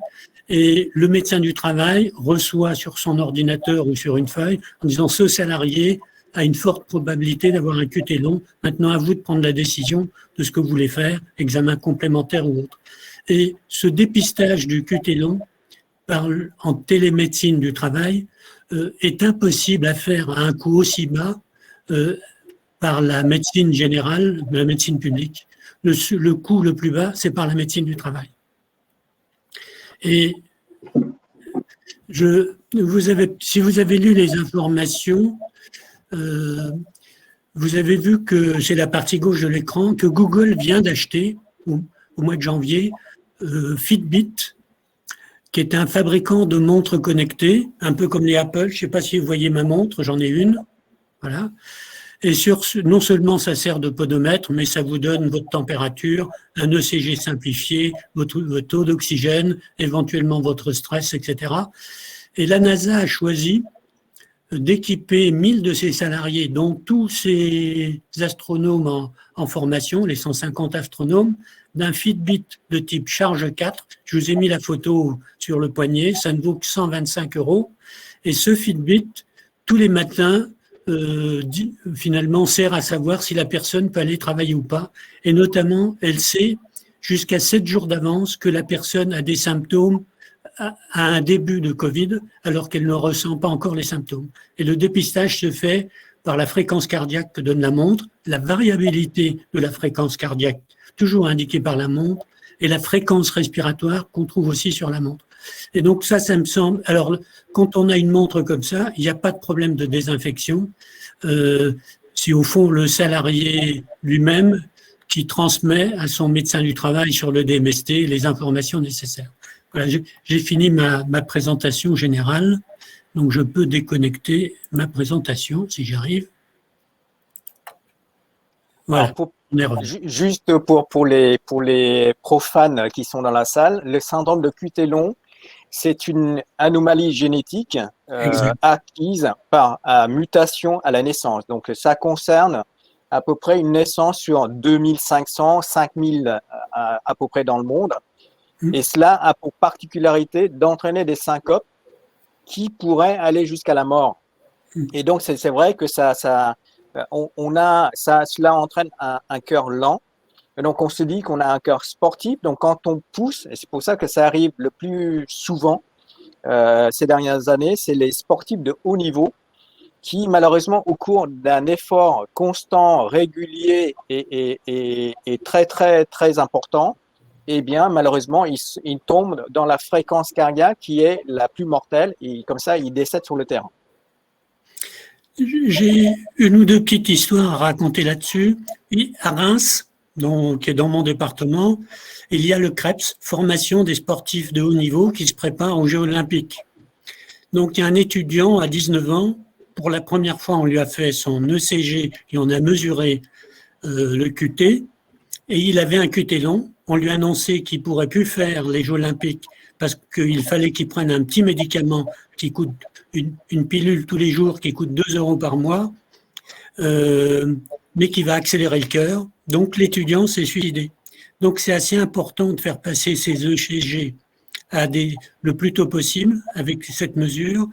Et le médecin du travail reçoit sur son ordinateur ou sur une feuille en disant ce salarié a une forte probabilité d'avoir un QT long. Maintenant, à vous de prendre la décision de ce que vous voulez faire, examen complémentaire ou autre. Et ce dépistage du QT long en télémédecine du travail est impossible à faire à un coût aussi bas par la médecine générale, la médecine publique. Le coût le plus bas, c'est par la médecine du travail. Et si vous avez lu les informations, vous avez vu que c'est la partie gauche de l'écran, que Google vient d'acheter au mois de janvier Fitbit, qui est un fabricant de montres connectées, un peu comme les Apple. Je ne sais pas si vous voyez ma montre, j'en ai une. Voilà. Et non seulement ça sert de podomètre, mais ça vous donne votre température, un ECG simplifié, votre taux d'oxygène, éventuellement votre stress, etc. Et la NASA a choisi d'équiper 1000 de ses salariés, dont tous ces astronomes en formation, les 150 astronomes, d'un Fitbit de type Charge 4. Je vous ai mis la photo sur le poignet, ça ne vaut que 125 €. Et ce Fitbit, tous les matins, finalement, sert à savoir si la personne peut aller travailler ou pas. Et notamment, elle sait jusqu'à 7 jours d'avance que la personne a des symptômes à un début de Covid, alors qu'elle ne ressent pas encore les symptômes. Et le dépistage se fait par la fréquence cardiaque que donne la montre, la variabilité de la fréquence cardiaque, toujours indiquée par la montre, et la fréquence respiratoire qu'on trouve aussi sur la montre. Et donc ça me semble... Alors, quand on a une montre comme ça, il n'y a pas de problème de désinfection. C'est au fond le salarié lui-même qui transmet à son médecin du travail sur le DMST les informations nécessaires. Voilà, j'ai fini ma présentation générale, donc je peux déconnecter ma présentation si j'arrive. Voilà, on est revenu. Juste pour les profanes qui sont dans la salle, le syndrome de QT long, c'est une anomalie génétique acquise par mutation à la naissance. Donc, ça concerne à peu près une naissance sur 2500, 5000 à peu près dans le monde. Et cela a pour particularité d'entraîner des syncopes qui pourraient aller jusqu'à la mort. Et donc, c'est vrai que cela entraîne un cœur lent. Et donc, on se dit qu'on a un cœur sportif. Donc, quand on pousse, et c'est pour ça que ça arrive le plus souvent ces dernières années, c'est les sportifs de haut niveau qui, malheureusement, au cours d'un effort constant, régulier et très, très, très important, eh bien, malheureusement, ils tombent dans la fréquence cardiaque qui est la plus mortelle et comme ça, ils décèdent sur le terrain. J'ai une ou deux petites histoires à raconter là-dessus. À Reims, qui est dans mon département, il y a le CREPS, formation des sportifs de haut niveau qui se préparent aux Jeux Olympiques. Donc, il y a un étudiant à 19 ans, pour la première fois, on lui a fait son ECG et on a mesuré le QT, et il avait un QT long. On lui a annoncé qu'il ne pourrait plus faire les Jeux Olympiques parce qu'il fallait qu'il prenne un petit médicament qui coûte une pilule tous les jours qui coûte 2 € par mois, mais qui va accélérer le cœur. Donc, l'étudiant s'est suicidé. Donc, c'est assez important de faire passer ces ECG le plus tôt possible avec cette mesure.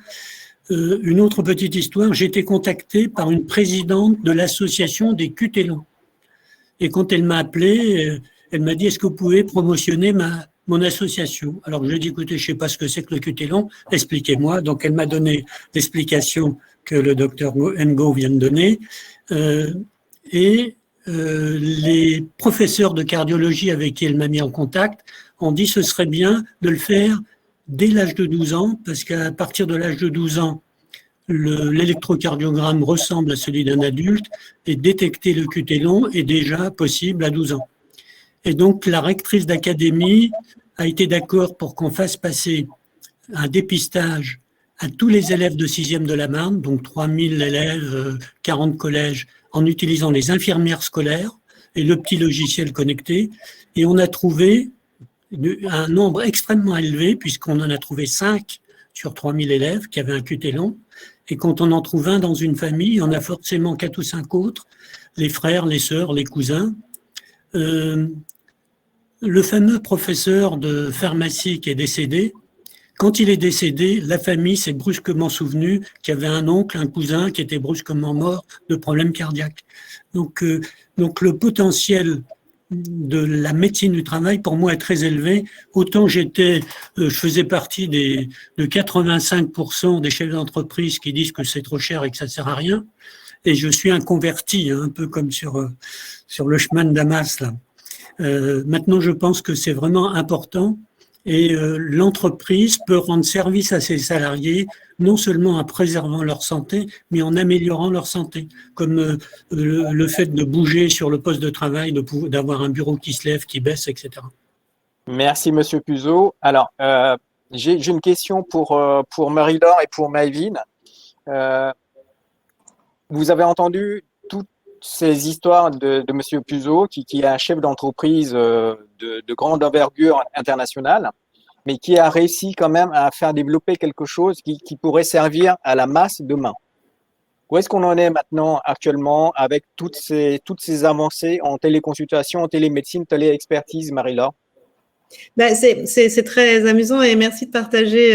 Une autre petite histoire, j'ai été contacté par une présidente de l'association des QT longs. Et quand elle m'a appelé, elle m'a dit, est-ce que vous pouvez promotionner mon association? Alors, je lui ai dit, écoutez, je ne sais pas ce que c'est que le QT long, expliquez-moi. Donc, elle m'a donné l'explication que le docteur Ngo vient de donner. Les professeurs de cardiologie avec qui elle m'a mis en contact ont dit ce serait bien de le faire dès l'âge de 12 ans, parce qu'à partir de l'âge de 12 ans, l'électrocardiogramme ressemble à celui d'un adulte et détecter le QT long est déjà possible à 12 ans. Et donc, la rectrice d'académie a été d'accord pour qu'on fasse passer un dépistage à tous les élèves de 6e de la Marne, donc 3000 élèves, 40 collèges, en utilisant les infirmières scolaires et le petit logiciel connecté. Et on a trouvé un nombre extrêmement élevé, puisqu'on en a trouvé 5 sur 3000 élèves qui avaient un QT long. Et quand on en trouve un dans une famille, on a forcément 4 ou 5 autres, les frères, les sœurs, les cousins. Le fameux professeur de pharmacie qui est décédé, quand il est décédé, la famille s'est brusquement souvenue qu'il y avait un oncle, un cousin qui était brusquement mort de problèmes cardiaques. Donc le potentiel de la médecine du travail, pour moi, est très élevé. Autant je faisais partie de 85% des chefs d'entreprise qui disent que c'est trop cher et que ça ne sert à rien. Et je suis un converti, un peu comme sur le chemin de Damas, là. Maintenant, je pense que c'est vraiment important et l'entreprise peut rendre service à ses salariés non seulement en préservant leur santé, mais en améliorant leur santé, comme le fait de bouger sur le poste de travail, d'avoir un bureau qui se lève, qui baisse, etc. Merci, Monsieur Puzzo. Alors, j'ai une question pour Marie-Laure et pour Maëvine. Vous avez entendu toutes ces histoires de Monsieur Puzzo, qui est un chef d'entreprise de grande envergure internationale, mais qui a réussi quand même à faire développer quelque chose qui pourrait servir à la masse demain. Où est-ce qu'on en est maintenant actuellement avec toutes ces avancées en téléconsultation, en télémédecine, téléexpertise, Marie-Laure? C'est très amusant et merci de partager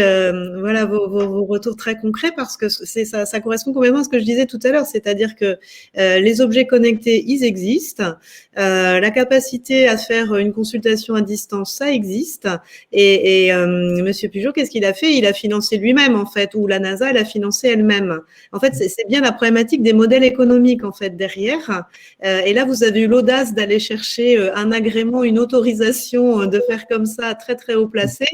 voilà vos retours très concrets, parce que ça correspond complètement à ce que je disais tout à l'heure, c'est-à-dire que les objets connectés, ils existent, la capacité à faire une consultation à distance, ça existe, et Monsieur Pujol, qu'est-ce qu'il a fait? Il a financé lui-même, en fait, ou la NASA, elle a financé elle-même. En fait, c'est bien la problématique des modèles économiques, en fait, derrière, et là vous avez eu l'audace d'aller chercher un agrément, une autorisation de faire comme ça, très très haut placé.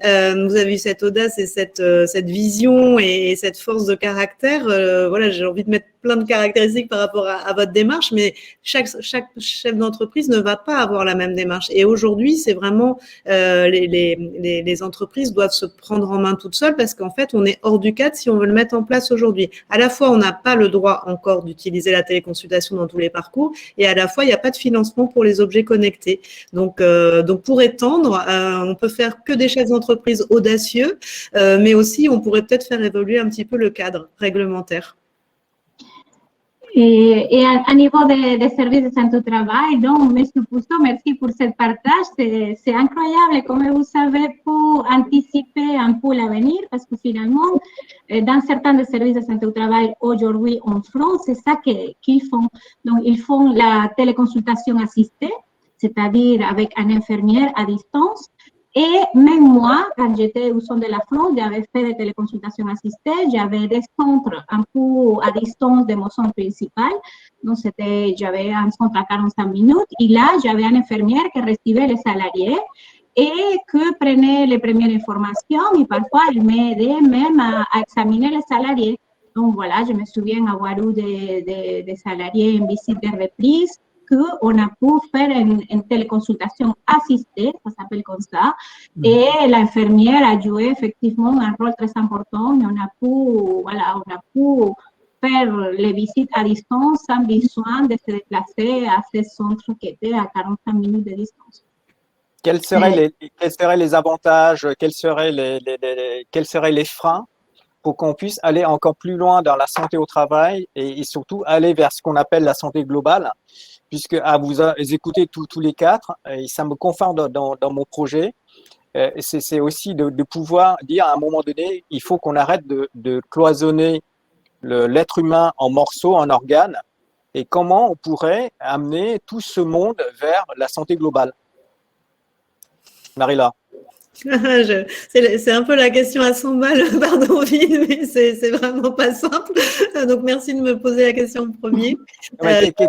Vous avez eu cette audace et cette vision et cette force de caractère. Voilà, j'ai envie de mettre plein de caractéristiques par rapport à votre démarche, mais chaque chef d'entreprise ne va pas avoir la même démarche. Et aujourd'hui, c'est vraiment les entreprises doivent se prendre en main toutes seules, parce qu'en fait, on est hors du cadre si on veut le mettre en place aujourd'hui. À la fois, on n'a pas le droit encore d'utiliser la téléconsultation dans tous les parcours, et à la fois, il n'y a pas de financement pour les objets connectés. Donc pour étendre, on peut faire que des chefs d'entreprise audacieux, mais aussi on pourrait peut-être faire évoluer un petit peu le cadre réglementaire. Et à niveau des services de santé au travail, donc, M. Puzzo, merci pour ce partage. C'est incroyable comment vous savez pour anticiper un peu l'avenir, parce que finalement, dans certains des services de santé au travail aujourd'hui en France, c'est ça qu'ils font. Donc, ils font la téléconsultation assistée, c'est-à-dire avec un infirmière à distance. Et même moi, quand j'étais au sein de la France, j'avais fait des téléconsultations assistées, j'avais des centres un peu à distance de mon centre principal. Donc, j'avais un centre à 45 minutes. Et là, j'avais une infirmière qui recevait les salariés et qui prenait les premières informations. Et parfois, elle m'aidait même à examiner les salariés. Donc voilà, je me souviens avoir eu des salariés en visite de reprise qu'on a pu faire une téléconsultation assistée, ça s'appelle comme ça, et l'infirmière a joué effectivement un rôle très important. Et on a pu faire les visites à distance sans besoin de se déplacer à ces centres qui étaient à 45 minutes de distance. Quels seraient les avantages, quels seraient les freins pour qu'on puisse aller encore plus loin dans la santé au travail et surtout aller vers ce qu'on appelle la santé globale, puisque à vous écouter tous les quatre, et ça me conforte dans mon projet, c'est aussi de pouvoir dire à un moment donné, il faut qu'on arrête de cloisonner l'être humain en morceaux, en organes, et comment on pourrait amener tout ce monde vers la santé globale. Marilla. C'est un peu la question à 100 balles, pardon, Vin, mais c'est vraiment pas simple. Donc, merci de me poser la question en premier.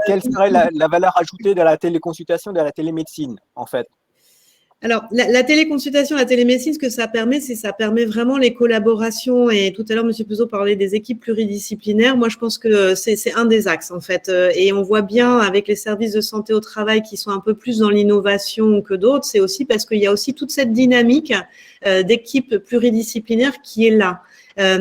Quelle serait la valeur ajoutée de la téléconsultation, de la télémédecine, en fait? Alors, la téléconsultation, la télémédecine, ce que ça permet, ça permet vraiment les collaborations. Et tout à l'heure, M. Puzzo parlait des équipes pluridisciplinaires. Moi, je pense que c'est un des axes, en fait. Et on voit bien avec les services de santé au travail qui sont un peu plus dans l'innovation que d'autres, c'est aussi parce qu'il y a aussi toute cette dynamique d'équipes pluridisciplinaires qui est là.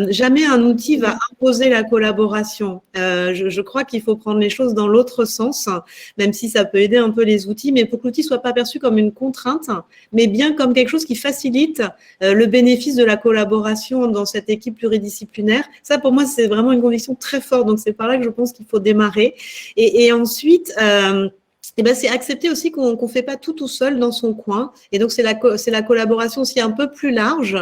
Jamais un outil va imposer la collaboration. Je crois qu'il faut prendre les choses dans l'autre sens, même si ça peut aider un peu les outils, mais pour que l'outil soit pas perçu comme une contrainte, mais bien comme quelque chose qui facilite le bénéfice de la collaboration dans cette équipe pluridisciplinaire. Ça, pour moi, c'est vraiment une conviction très forte. Donc, c'est par là que je pense qu'il faut démarrer. Et ensuite, c'est accepter aussi qu'on fait pas tout seul dans son coin. Et donc, c'est la collaboration aussi un peu plus large,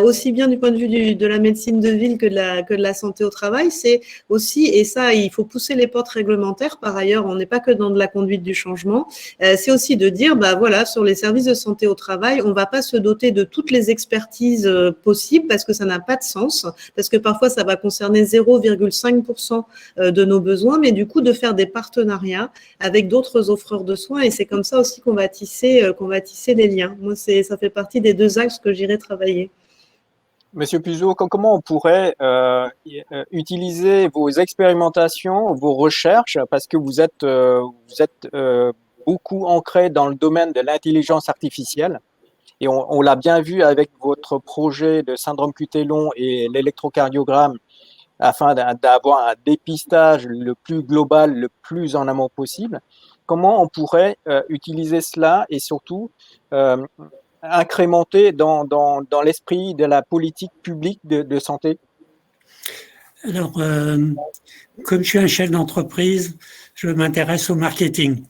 aussi bien du point de vue de la médecine de ville que de la santé au travail. C'est aussi, et ça, il faut pousser les portes réglementaires. Par ailleurs, on n'est pas que dans de la conduite du changement. C'est aussi de dire, voilà, sur les services de santé au travail, on va pas se doter de toutes les expertises possibles parce que ça n'a pas de sens, parce que parfois, ça va concerner 0,5% de nos besoins, mais du coup, de faire des partenariats avec d'autres offreurs de soins, et c'est comme ça aussi qu'on va tisser des liens. Moi, ça fait partie des deux axes que j'irai travailler. Monsieur Puzzo, comment on pourrait utiliser vos expérimentations, vos recherches, parce que vous êtes beaucoup ancré dans le domaine de l'intelligence artificielle, et on l'a bien vu avec votre projet de syndrome QT long et l'électrocardiogramme, afin d'avoir un dépistage le plus global, le plus en amont possible. Comment on pourrait utiliser cela et surtout incrémenter dans l'esprit de la politique publique de santé? Alors, comme je suis un chef d'entreprise, je m'intéresse au marketing.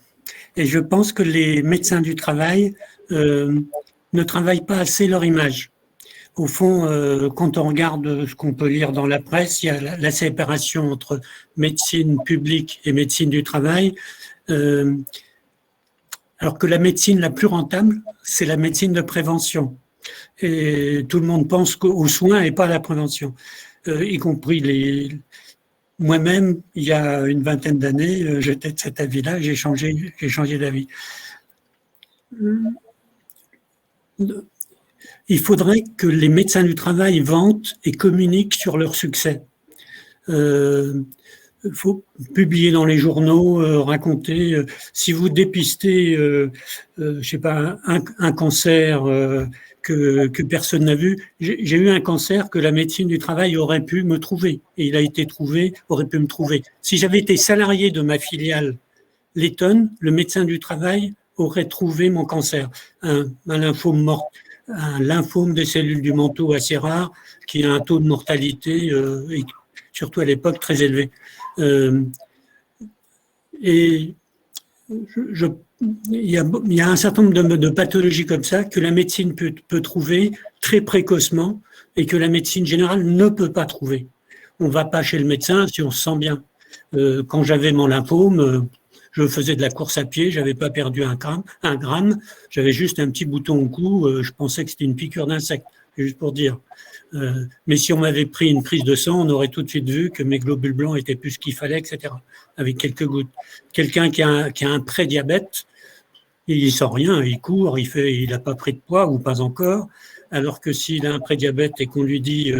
Et je pense que les médecins du travail ne travaillent pas assez leur image. Au fond, quand on regarde ce qu'on peut lire dans la presse, il y a la séparation entre médecine publique et médecine du travail. Alors que la médecine la plus rentable, c'est la médecine de prévention. Et tout le monde pense aux soins et pas à la prévention, y compris moi-même, il y a une vingtaine d'années, j'étais de cet avis-là, j'ai changé d'avis. Il faudrait que les médecins du travail vantent et communiquent sur leur succès. Il faut publier dans les journaux, raconter. Si vous dépistez, je sais pas, un cancer que personne n'a vu. J'ai eu un cancer que la médecine du travail aurait pu me trouver, et il a été trouvé, aurait pu me trouver. Si j'avais été salarié de ma filiale Letton, le médecin du travail aurait trouvé mon cancer, un lymphome des cellules du manteau assez rare, qui a un taux de mortalité, et surtout à l'époque, très élevé. Et il y a un certain nombre de pathologies comme ça que la médecine peut trouver très précocement et que la médecine générale ne peut pas trouver. On ne va pas chez le médecin si on se sent bien. Quand j'avais mon lymphome, je faisais de la course à pied, j'avais pas perdu un gramme, j'avais juste un petit bouton au cou, je pensais que c'était une piqûre d'insecte, juste pour dire. Mais si on m'avait pris une prise de sang, on aurait tout de suite vu que mes globules blancs étaient plus ce qu'il fallait, etc. Avec quelques gouttes. Quelqu'un qui a un prédiabète, il sent rien, il court, il n'a pas pris de poids ou pas encore. Alors que s'il a un prédiabète et qu'on lui dit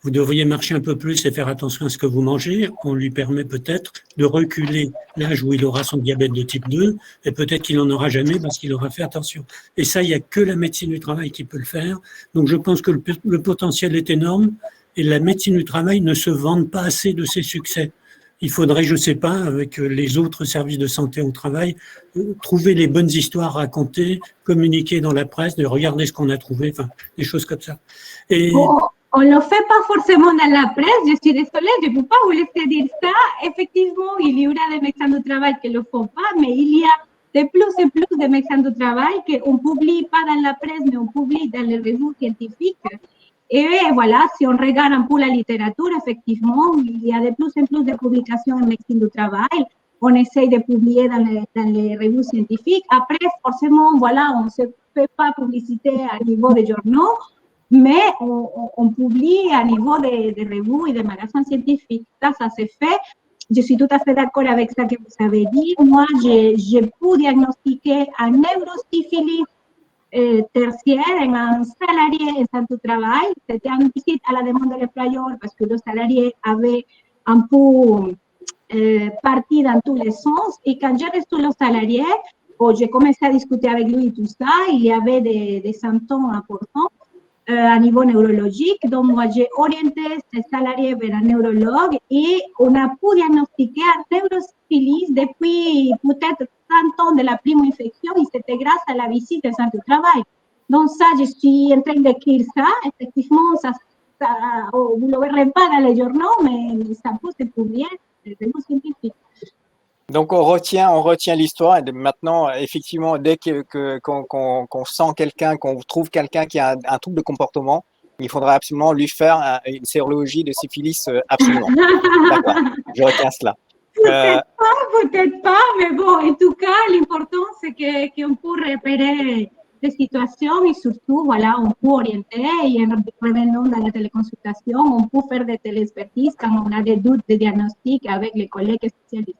vous devriez marcher un peu plus et faire attention à ce que vous mangez. On lui permet peut-être de reculer l'âge où il aura son diabète de type 2 et peut-être qu'il n'en aura jamais parce qu'il aura fait attention. Et ça, il n'y a que la médecine du travail qui peut le faire. Donc je pense que le potentiel est énorme et la médecine du travail ne se vante pas assez de ses succès. Il faudrait, je ne sais pas, avec les autres services de santé au travail, trouver les bonnes histoires à raconter, communiquer dans la presse, de regarder ce qu'on a trouvé, enfin, des choses comme ça. Et on ne le fait pas forcément dans la presse, je suis désolée, je ne peux pas vous laisser dire ça. Effectivement, il y aura des médecins du travail qui ne le font pas, mais il y a de plus en plus de médecins du travail qu'on ne publie pas dans la presse, mais on publie dans les revues scientifiques. Et voilà, si on regarde un peu la littérature, effectivement, il y a de plus en plus de publications en médecine du travail. On essaye de publier dans les revues scientifiques. Après, forcément, voilà, on ne se fait pas publicité à niveau des journaux, mais on publie à niveau des revues et des magasins scientifiques. Ça se fait. Je suis tout à fait d'accord avec ça que vous avez dit. Moi, j'ai pu diagnostiquer un neurosyphilis tertiaire en un salarié en santé au travail. C'était une visite à la demande de l'employeur parce que le salarié avait un peu parti dans tous les sens. Et quand j'ai reçu le salarié, j'ai commencé à discuter avec lui et tout ça. Il y avait des symptômes importants à niveau neurologique. Donc, moi, j'ai orienté ce salarié vers un neurologue et on a pu diagnostiquer un neurosyphilis depuis peut-être 30 ans de la prime infection et c'était grâce à la visite de santé au travail. Donc, ça, je suis en train d'écrire ça. Effectivement, vous ne le verrez pas dans les journaux, mais ça peut se publier dans les revues scientifiques. Donc on retient l'histoire et maintenant effectivement dès qu'on sent quelqu'un, qu'on trouve quelqu'un qui a un trouble de comportement, il faudra absolument lui faire une sérologie de syphilis absolument. D'accord, je retiens cela. Peut-être pas, mais bon, en tout cas, l'important c'est qu'on peut repérer des situations et surtout, voilà, on peut orienter et en revenant dans la téléconsultation, on peut faire des téléexpertises quand on a des doutes de diagnostic avec les collègues spécialistes.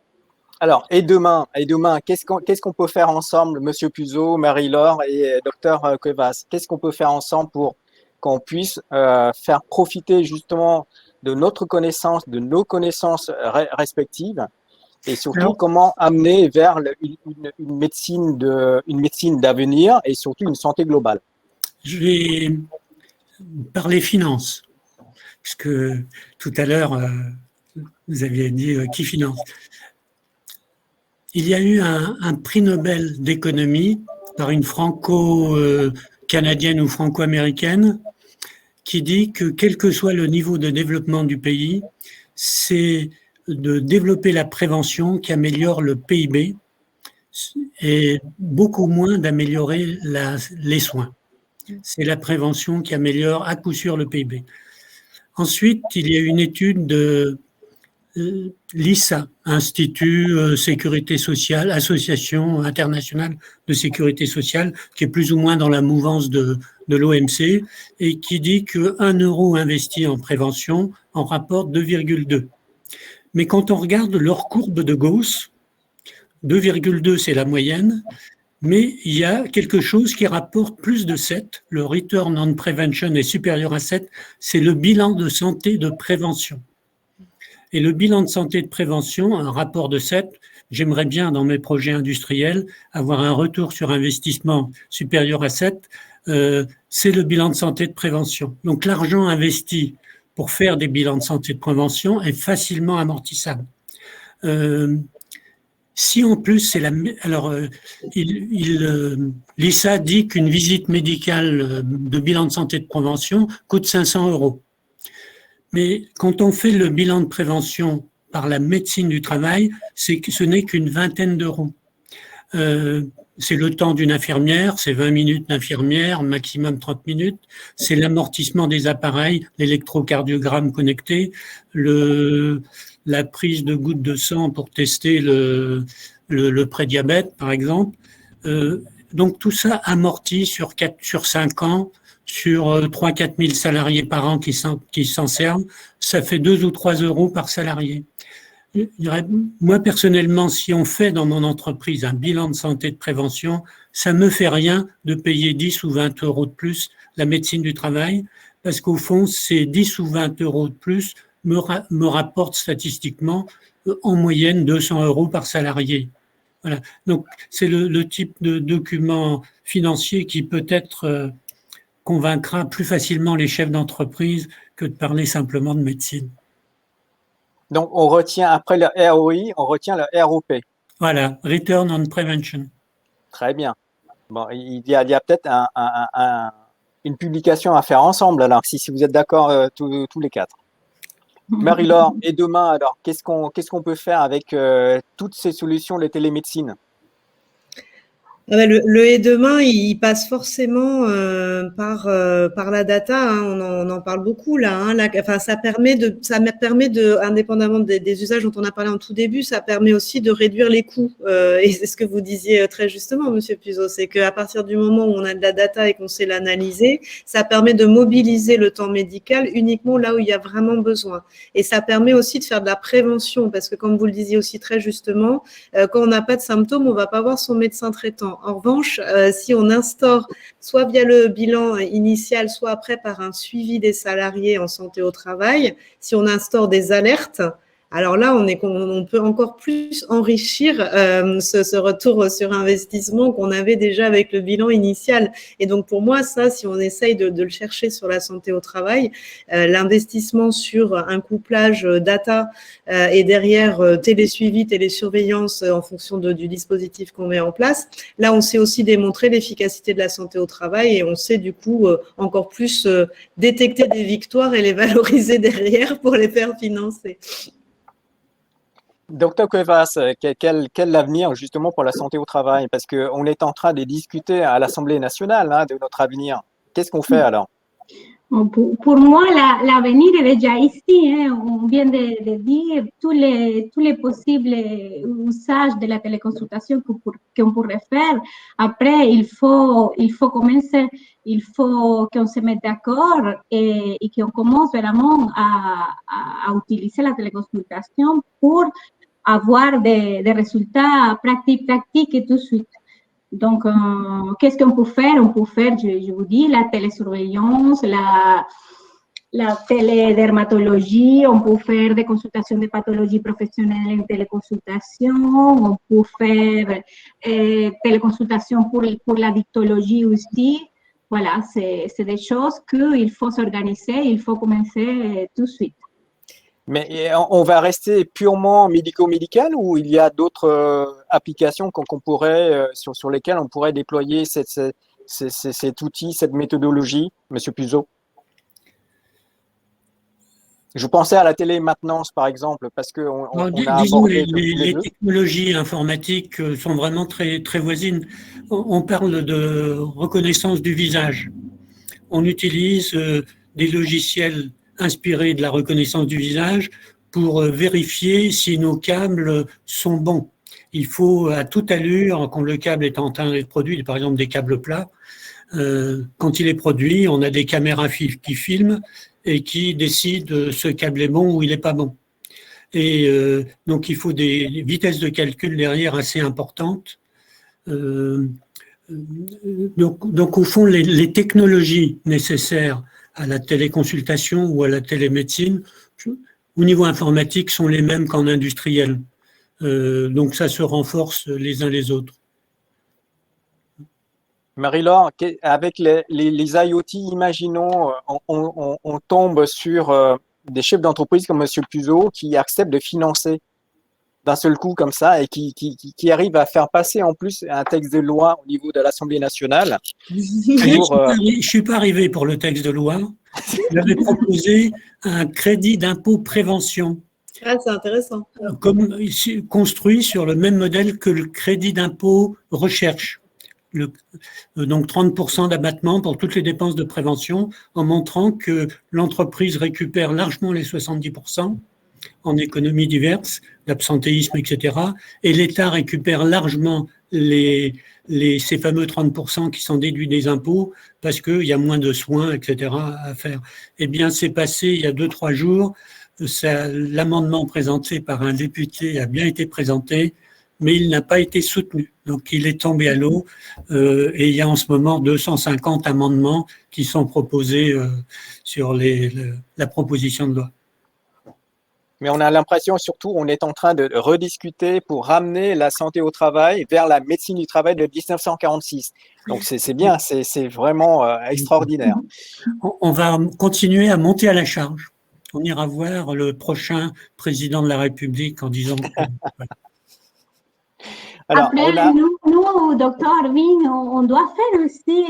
Alors, et demain, qu'est-ce qu'on peut faire ensemble, Monsieur Puzzo, Marie-Laure et Docteur Cuevas? Qu'est-ce qu'on peut faire ensemble pour qu'on puisse faire profiter justement de notre connaissance, de nos connaissances respectives, et surtout comment amener vers une médecine d'avenir et surtout une santé globale? Je vais parler finances, parce que tout à l'heure, vous aviez dit qui finance. Il y a eu un prix Nobel d'économie par une franco-canadienne ou franco-américaine qui dit que quel que soit le niveau de développement du pays, c'est de développer la prévention qui améliore le PIB et beaucoup moins d'améliorer les soins. C'est la prévention qui améliore à coup sûr le PIB. Ensuite, il y a une étude de l'ISA, Institut Sécurité Sociale, Association internationale de sécurité sociale, qui est plus ou moins dans la mouvance de l'OMC, et qui dit qu'1 euro investi en prévention en rapporte 2,2. Mais quand on regarde leur courbe de Gauss, 2,2 c'est la moyenne, mais il y a quelque chose qui rapporte plus de 7. Le return on prevention est supérieur à 7, c'est le bilan de santé de prévention. Et le bilan de santé de prévention, un rapport de 7, j'aimerais bien dans mes projets industriels avoir un retour sur investissement supérieur à 7, c'est le bilan de santé de prévention. Donc l'argent investi pour faire des bilans de santé de prévention est facilement amortissable. Si en plus c'est l'ISA dit qu'une visite médicale de bilan de santé de prévention coûte 500 €. Mais quand on fait le bilan de prévention par la médecine du travail, ce n'est qu'une vingtaine d'euros. C'est le temps d'une infirmière, c'est 20 minutes d'infirmière, maximum 30 minutes. C'est l'amortissement des appareils, l'électrocardiogramme connecté, la prise de gouttes de sang pour tester le prédiabète, par exemple. Donc tout ça amorti sur 5 ans, sur 3-4 000 salariés par an qui s'en servent, ça fait 2 ou 3 euros par salarié. Moi, personnellement, si on fait dans mon entreprise un bilan de santé de prévention, ça me fait rien de payer 10 ou 20 euros de plus la médecine du travail, parce qu'au fond, ces 10 ou 20 euros de plus me rapportent statistiquement en moyenne 200 euros par salarié. Voilà. Donc, c'est le type de document financier qui peut-être convaincra plus facilement les chefs d'entreprise que de parler simplement de médecine. Donc, on retient après le ROI, on retient le ROP. Voilà, Return on Prevention. Très bien. Bon, il y a peut-être une publication à faire ensemble, alors, si vous êtes d'accord tous les quatre. Marie-Laure, et demain, alors, qu'est-ce qu'on peut faire avec toutes ces solutions de télémédecine? Le et demain, il passe forcément par la data. Hein, on en parle beaucoup là. Hein, enfin, ça permet de, indépendamment des usages dont on a parlé en tout début, ça permet aussi de réduire les coûts. Et c'est ce que vous disiez très justement, Monsieur Puzos, c'est qu'à partir du moment où on a de la data et qu'on sait l'analyser, ça permet de mobiliser le temps médical uniquement là où il y a vraiment besoin. Et ça permet aussi de faire de la prévention, parce que comme vous le disiez aussi très justement, quand on n'a pas de symptômes, on va pas voir son médecin traitant. En revanche, si on instaure, soit via le bilan initial, soit après par un suivi des salariés en santé au travail, si on instaure des alertes, alors là, on peut encore plus enrichir ce retour sur investissement qu'on avait déjà avec le bilan initial. Et donc, pour moi, ça, si on essaye de le chercher sur la santé au travail, l'investissement sur un couplage data et derrière télésuivi, télésurveillance en fonction du dispositif qu'on met en place, là, on sait aussi démontrer l'efficacité de la santé au travail et on sait du coup encore plus détecter des victoires et les valoriser derrière pour les faire financer. Docteur Cuevas, quel avenir justement pour la santé au travail? Parce qu'on est en train de discuter à l'Assemblée nationale de notre avenir. Qu'est-ce qu'on fait alors? Pour moi, l'avenir est déjà ici. Hein. On vient de dire tous les possibles usages de la téléconsultation qu'on pourrait faire. Après, il faut commencer, il faut qu'on se mette d'accord et qu'on commence vraiment à utiliser la téléconsultation pour avoir des résultats pratiques et tout de suite. Donc, qu'est-ce qu'on peut faire? On peut faire, je vous dis, la télésurveillance, la télédermatologie, on peut faire des consultations de pathologie professionnelle en téléconsultation, on peut faire téléconsultation pour la dictologie aussi. Voilà, c'est des choses qu'il faut s'organiser, il faut commencer tout de suite. Mais on va rester purement médico-médical ou il y a d'autres applications qu'on pourrait, sur lesquelles on pourrait déployer cet outil, cette méthodologie, Monsieur Puzos? Je pensais à la télémaintenance, par exemple, parce qu'on a abordé les technologies informatiques sont vraiment très, très voisines. On parle de reconnaissance du visage. On utilise des logiciels inspirés de la reconnaissance du visage pour vérifier si nos câbles sont bons. Il faut à toute allure, quand le câble est en train d'être produit, par exemple des câbles plats, quand il est produit, on a des caméras qui filment et qui décident ce câble est bon ou il n'est pas bon. Et donc il faut des vitesses de calcul derrière assez importantes. Donc au fond, les technologies nécessaires à la téléconsultation ou à la télémédecine, au niveau informatique, sont les mêmes qu'en industriel. Donc ça se renforce les uns les autres. Marie-Laure, avec les IoT, imaginons, on tombe sur des chefs d'entreprise comme Monsieur Puzos qui acceptent de financer d'un seul coup comme ça et qui arrive à faire passer en plus un texte de loi au niveau de l'Assemblée nationale. Je suis pas arrivé pour le texte de loi. J'avais proposé un crédit d'impôt prévention. Ah, c'est intéressant. Construit sur le même modèle que le crédit d'impôt recherche. Donc 30% d'abattement pour toutes les dépenses de prévention, en montrant que l'entreprise récupère largement les 70% en économies diverses, l'absentéisme, etc. Et l'État récupère largement ces fameux 30% qui sont déduits des impôts parce qu'il y a moins de soins, etc. à faire. Eh bien, c'est passé il y a 2-3 jours. L'amendement présenté par un député a bien été présenté. mais il n'a pas été soutenu. Donc, il est tombé à l'eau et il y a en ce moment 250 amendements qui sont proposés sur la proposition de loi. Mais on a l'impression, surtout, on est en train de rediscuter pour ramener la santé au travail vers la médecine du travail de 1946. Donc, c'est bien, c'est vraiment extraordinaire. On va continuer à monter à la charge. On ira voir le prochain président de la République en disant que... Alors, après, nous, docteur Vin, on doit faire aussi,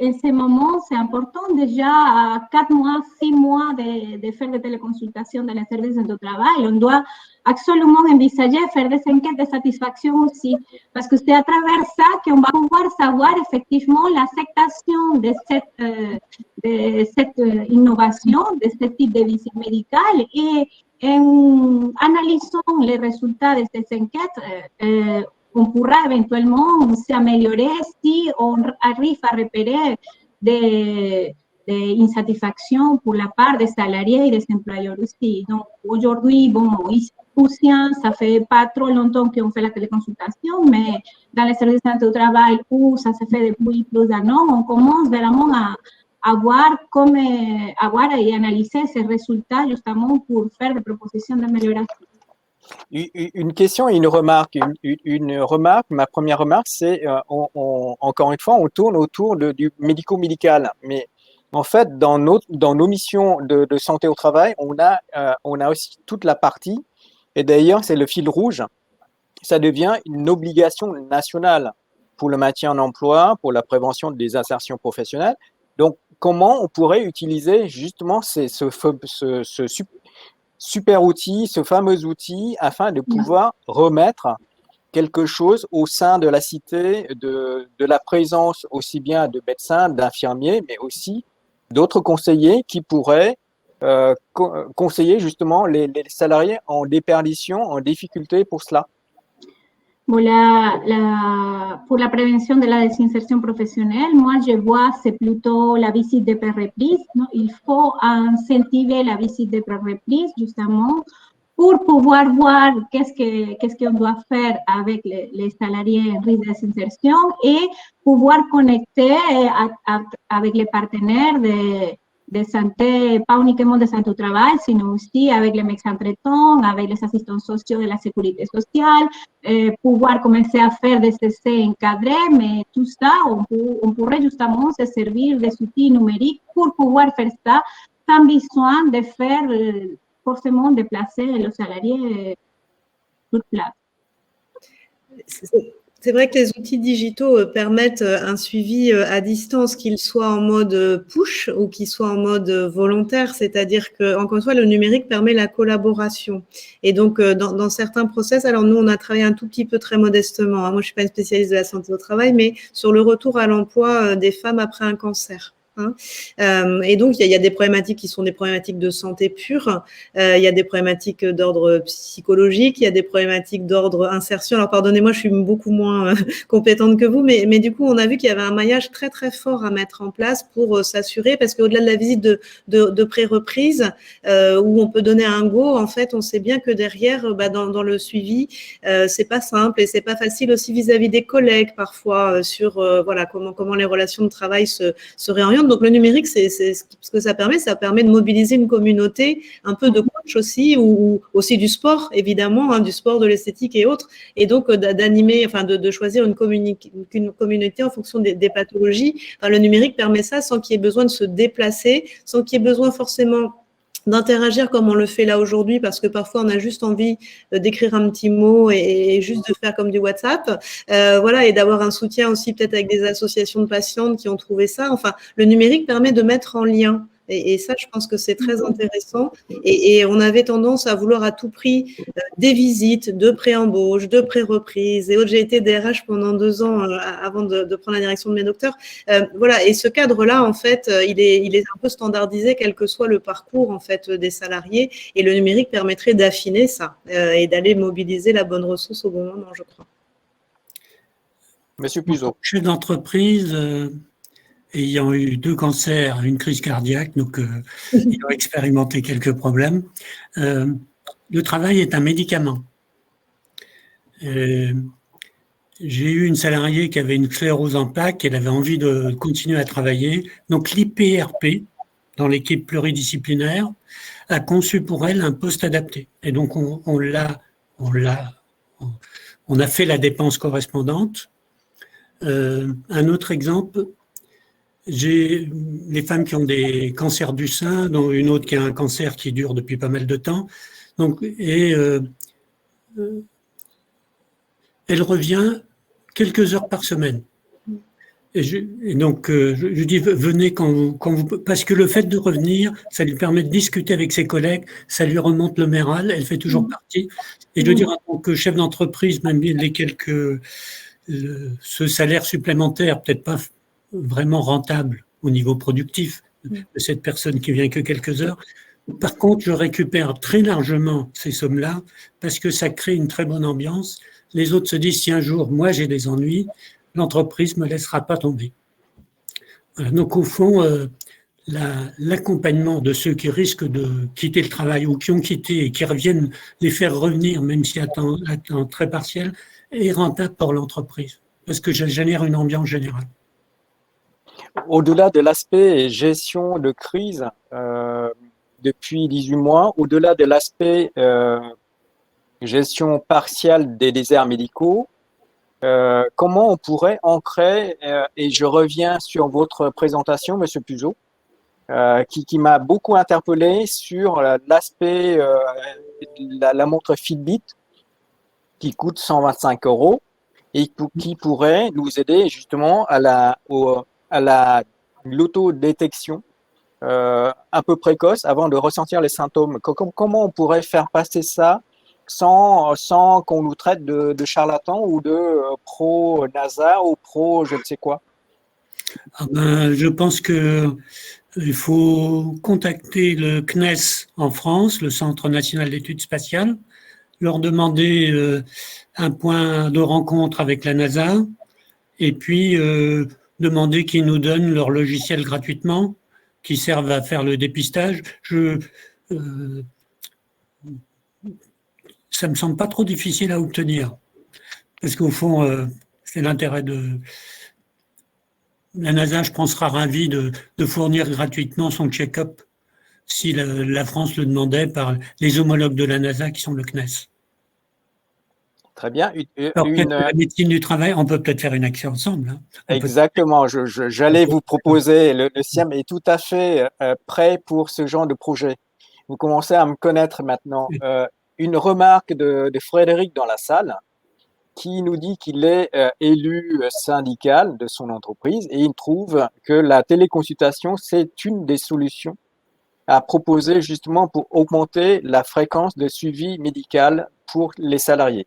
en ce moment, c'est important déjà, à 4 mois, 6 mois de faire des téléconsultations dans les services de travail. On doit absolument envisager faire des enquêtes de satisfaction aussi, parce que c'est à travers ça qu'on va pouvoir savoir effectivement l'acceptation de cette innovation, de ce type de visite médicale, et en analysant les résultats de ces enquêtes, on pourra éventuellement s'améliorer si on arrive à repérer des insatisfactions pour la part des salariés et des employeurs aussi. Donc, aujourd'hui, bon, ici, ça fait pas trop longtemps qu'on fait la téléconsultation, mais dans les services de santé au travail où ça se fait depuis plus d'un an, on commence vraiment à voir à voir et analyser ces résultats justement pour faire des propositions d'amélioration. Une question et une remarque. Une remarque, ma première remarque, c'est, encore une fois, on tourne autour du médico-médical. Mais en fait, dans nos missions de santé au travail, on a aussi toute la partie, et d'ailleurs, c'est le fil rouge, ça devient une obligation nationale pour le maintien en emploi, pour la prévention des insertions professionnelles. Donc, comment on pourrait utiliser justement ce super outil, ce fameux outil, afin de pouvoir remettre quelque chose au sein de la cité, de la présence aussi bien de médecins, d'infirmiers, mais aussi d'autres conseillers qui pourraient conseiller justement les salariés en déperdition, en difficulté pour cela. Pour la prévention de la désinsertion professionnelle, moi, je vois c'est plutôt la visite de pré-reprise. Il faut incentiver la visite de pré-reprise, justement, pour pouvoir voir qu'est-ce qu'on doit faire avec les salariés en risque de désinsertion et pouvoir connecter avec les partenaires de santé, pas uniquement de santé au travail, sinon aussi avec les médecins traitants, avec les assistants sociaux de la sécurité sociale, pouvoir commencer à faire des essais encadrés, mais tout ça, on pourrait justement se servir des outils numériques pour pouvoir faire ça sans besoin de faire forcément déplacer les salariés sur place. C'est vrai que les outils digitaux permettent un suivi à distance, qu'il soit en mode push ou qu'il soit en mode volontaire, c'est-à-dire que, encore une fois, le numérique permet la collaboration. Et donc, dans certains process, alors nous, on a travaillé un tout petit peu très modestement, hein. Moi, je suis pas une spécialiste de la santé au travail, mais sur le retour à l'emploi des femmes après un cancer. Et donc, il y a des problématiques qui sont des problématiques de santé pure, il y a des problématiques d'ordre psychologique, il y a des problématiques d'ordre insertion. Alors, pardonnez-moi, je suis beaucoup moins compétente que vous, mais du coup, on a vu qu'il y avait un maillage très, très fort à mettre en place pour s'assurer, parce qu'au-delà de la visite de pré-reprise, où on peut donner un go, en fait, on sait bien que derrière, dans le suivi, c'est pas simple et c'est pas facile aussi vis-à-vis des collègues, parfois, sur voilà, comment les relations de travail se réorientent. Donc, le numérique, c'est ce que ça permet de mobiliser une communauté, un peu de coach aussi, ou aussi du sport, évidemment, hein, du sport, de l'esthétique et autres, et donc d'animer, enfin de choisir une communauté en fonction des pathologies. Enfin, le numérique permet ça sans qu'il y ait besoin de se déplacer, sans qu'il y ait besoin forcément d'interagir comme on le fait là aujourd'hui, parce que parfois on a juste envie d'écrire un petit mot et juste de faire comme du WhatsApp, voilà, et d'avoir un soutien aussi peut-être avec des associations de patientes qui ont trouvé ça. Enfin, le numérique permet de mettre en lien. Et ça, je pense que c'est très intéressant. Et on avait tendance à vouloir à tout prix des visites de pré-embauche, de pré-reprise. Et autres, j'ai été DRH pendant 2 ans avant de prendre la direction de mes docteurs. Voilà. Et ce cadre-là, en fait, il est un peu standardisé, quel que soit le parcours en fait des salariés. Et le numérique permettrait d'affiner ça et d'aller mobiliser la bonne ressource au bon moment, je crois. Monsieur Puzot. Chef d'entreprise. Ayant eu 2 cancers, une crise cardiaque, donc ayant expérimenté quelques problèmes, le travail est un médicament. J'ai eu une salariée qui avait une sclérose en plaques, elle avait envie de continuer à travailler. Donc l'IPRP, dans l'équipe pluridisciplinaire, a conçu pour elle un poste adapté. Et donc on a fait la dépense correspondante. Un autre exemple, j'ai les femmes qui ont des cancers du sein, dont une autre qui a un cancer qui dure depuis pas mal de temps. Donc, elle revient quelques heures par semaine. Et donc, je dis, venez quand vous, parce que le fait de revenir, ça lui permet de discuter avec ses collègues, ça lui remonte le moral, elle fait toujours partie. Et je veux dire, en tant que chef d'entreprise, même ce salaire supplémentaire, peut-être pas vraiment rentable au niveau productif de cette personne qui vient que quelques heures. Par contre, je récupère très largement ces sommes-là parce que ça crée une très bonne ambiance. Les autres se disent, si un jour, moi, j'ai des ennuis, l'entreprise ne me laissera pas tomber. Voilà. Donc, au fond, l'accompagnement de ceux qui risquent de quitter le travail ou qui ont quitté et qui reviennent, les faire revenir, même si à temps très partiel, est rentable pour l'entreprise parce que ça génère une ambiance générale. Au-delà de l'aspect gestion de crise, depuis 18 mois, au-delà de l'aspect gestion partielle des déserts médicaux, comment on pourrait ancrer, et je reviens sur votre présentation, Monsieur Puzot, qui m'a beaucoup interpellé sur l'aspect la montre Fitbit qui coûte 125 € et qui pourrait nous aider justement à l'autodétection un peu précoce avant de ressentir les symptômes. Comment on pourrait faire passer ça sans qu'on nous traite de charlatans ou de pro-NASA ou pro je ne sais quoi? Je pense qu'il faut contacter le CNES en France, le Centre national d'études spatiales, leur demander un point de rencontre avec la NASA et puis demander qu'ils nous donnent leur logiciel gratuitement qui servent à faire le dépistage. Ça me semble pas trop difficile à obtenir parce qu'au fond, c'est l'intérêt de la NASA, je pense, sera ravie de fournir gratuitement son check-up si la France le demandait par les homologues de la NASA qui sont le CNES. Très bien. Alors, la médecine du travail, on peut peut-être faire une action ensemble. Hein. Exactement. J'allais vous proposer, le SIAM est tout à fait prêt pour ce genre de projet. Vous commencez à me connaître maintenant. Une remarque de Frédéric dans la salle qui nous dit qu'il est élu syndical de son entreprise et il trouve que la téléconsultation, c'est une des solutions à proposer justement pour augmenter la fréquence de suivi médical pour les salariés.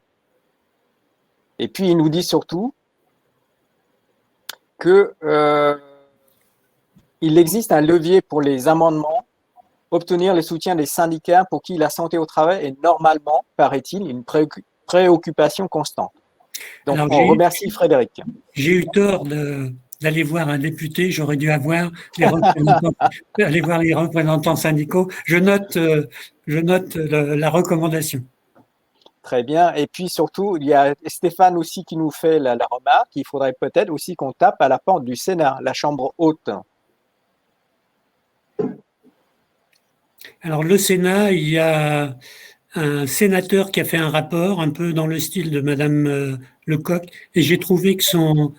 Et puis, il nous dit surtout que il existe un levier pour les amendements, obtenir le soutien des syndicats pour qui la santé au travail est normalement, paraît-il, une préoccupation constante. Donc, alors, on remercie Frédéric. J'ai eu tort d'aller voir un député, j'aurais dû aller voir les représentants syndicaux. Je note la recommandation. Très bien. Et puis surtout, il y a Stéphane aussi qui nous fait la remarque. Il faudrait peut-être aussi qu'on tape à la porte du Sénat, la chambre haute. Alors le Sénat, il y a un sénateur qui a fait un rapport un peu dans le style de Madame Lecoq, et j'ai trouvé que son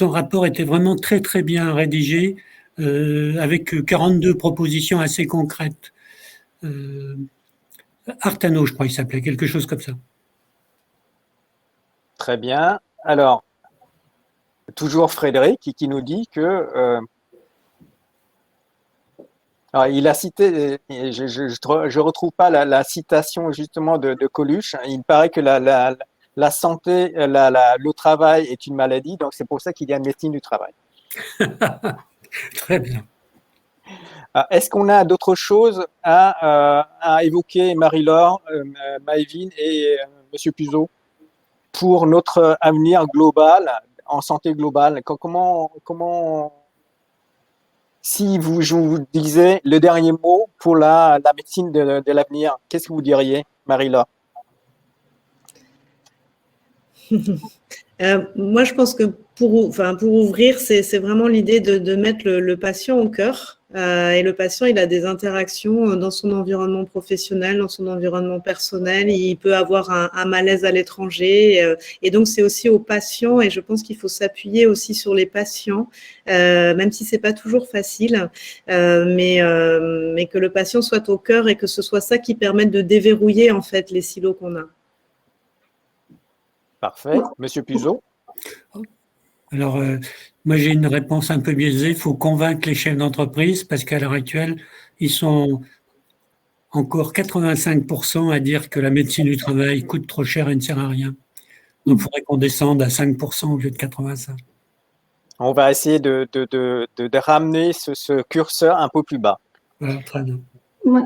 rapport était vraiment très très bien rédigé, avec 42 propositions assez concrètes. Artano, je crois qu'il s'appelait, quelque chose comme ça. Très bien. Alors, toujours Frédéric qui nous dit que alors, il a cité, je retrouve pas la citation justement de Coluche. Il paraît que la santé, le travail est une maladie, donc c'est pour ça qu'il y a une médecine du travail. Très bien. Est-ce qu'on a d'autres choses à évoquer, Marie-Laure, Maëvine et Monsieur Puzot, pour notre avenir global, en santé globale? Comment si je vous disais le dernier mot pour la médecine de l'avenir, qu'est-ce que vous diriez, Marie-Laure? Moi, je pense que pour ouvrir, c'est vraiment l'idée de mettre le patient au cœur. Et le patient, il a des interactions dans son environnement professionnel, dans son environnement personnel. Il peut avoir un malaise à l'étranger. Et donc, c'est aussi aux patients. Et je pense qu'il faut s'appuyer aussi sur les patients, même si c'est pas toujours facile, mais que le patient soit au cœur et que ce soit ça qui permette de déverrouiller en fait les silos qu'on a. Parfait. Monsieur Puzot? Alors, moi, j'ai une réponse un peu biaisée. Il faut convaincre les chefs d'entreprise parce qu'à l'heure actuelle, ils sont encore 85% à dire que la médecine du travail coûte trop cher et ne sert à rien. Donc, il faudrait qu'on descende à 5% au lieu de 85%. On va essayer de ramener ce curseur un peu plus bas. Voilà, très bien.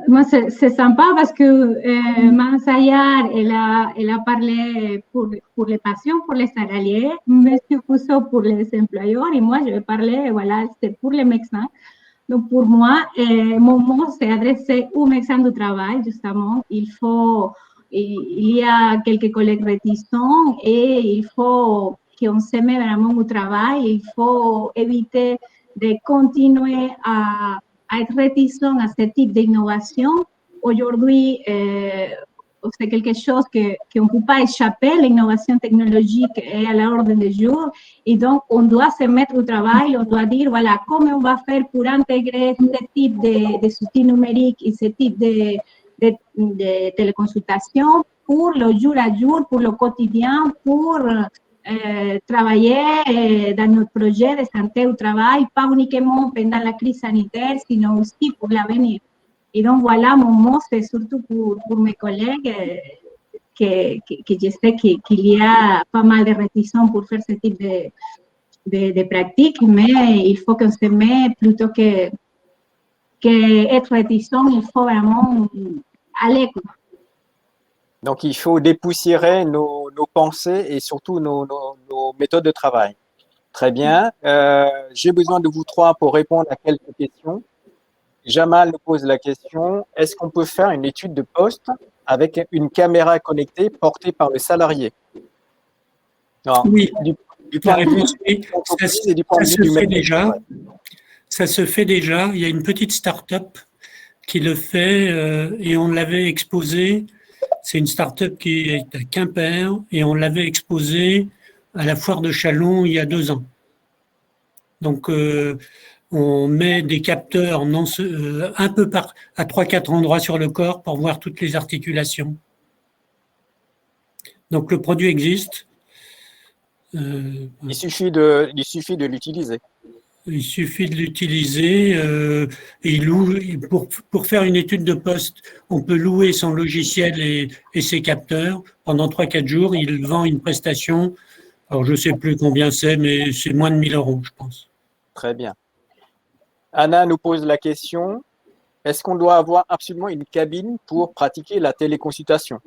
Moi, c'est sympa parce que Mansayar, elle a parlé pour les patients, pour les salariés, Monsieur Pouceau pour les employeurs, et moi, je vais parler, voilà, c'est pour les médecins. Donc, pour moi, mon mot s'est adressé aux médecins du travail, justement. Il y a quelques collègues réticents et il faut qu'on s'aime vraiment au travail. Il faut éviter de continuer à être réticent à ce type d'innovation. Aujourd'hui, c'est quelque chose qu'on ne peut pas échapper. L'innovation technologique est à l'ordre du jour. Et donc, on doit se mettre au travail. On doit dire, voilà, comment on va faire pour intégrer ce type de outils numériques et ce type de téléconsultation pour le jour à jour, pour le quotidien, pour travailler dans notre projet de santé au travail, pas uniquement pendant la crise sanitaire, sinon aussi pour l'avenir. Et donc, voilà, mon mot, c'est surtout pour mes collègues, que je sais qu'il y a pas mal de réticents pour faire ce type de pratiques, mais il faut qu'on se mette plutôt qu'être réticent, il faut vraiment aller. Donc, il faut dépoussiérer nos pensées et surtout nos méthodes de travail. Très bien. J'ai besoin de vous trois pour répondre à quelques questions. Jamal nous pose la question, est-ce qu'on peut faire une étude de poste avec une caméra connectée portée par le salarié? Non, oui, du point de vue ça se fait déjà. Ça se fait déjà. Il y a une petite start-up qui le fait et on l'avait exposé. C'est une start-up qui est à Quimper et on l'avait exposé à la foire de Châlons il y a 2 ans. Donc, on met des capteurs un peu à 3-4 endroits sur le corps pour voir toutes les articulations. Donc, le produit existe. Il suffit de l'utiliser. Il suffit de l'utiliser. Pour faire une étude de poste, on peut louer son logiciel et ses capteurs. Pendant 3-4 jours, il vend une prestation. Alors, je ne sais plus combien c'est, mais c'est moins de 1 000 €, je pense. Très bien. Anna nous pose la question, est-ce qu'on doit avoir absolument une cabine pour pratiquer la téléconsultation?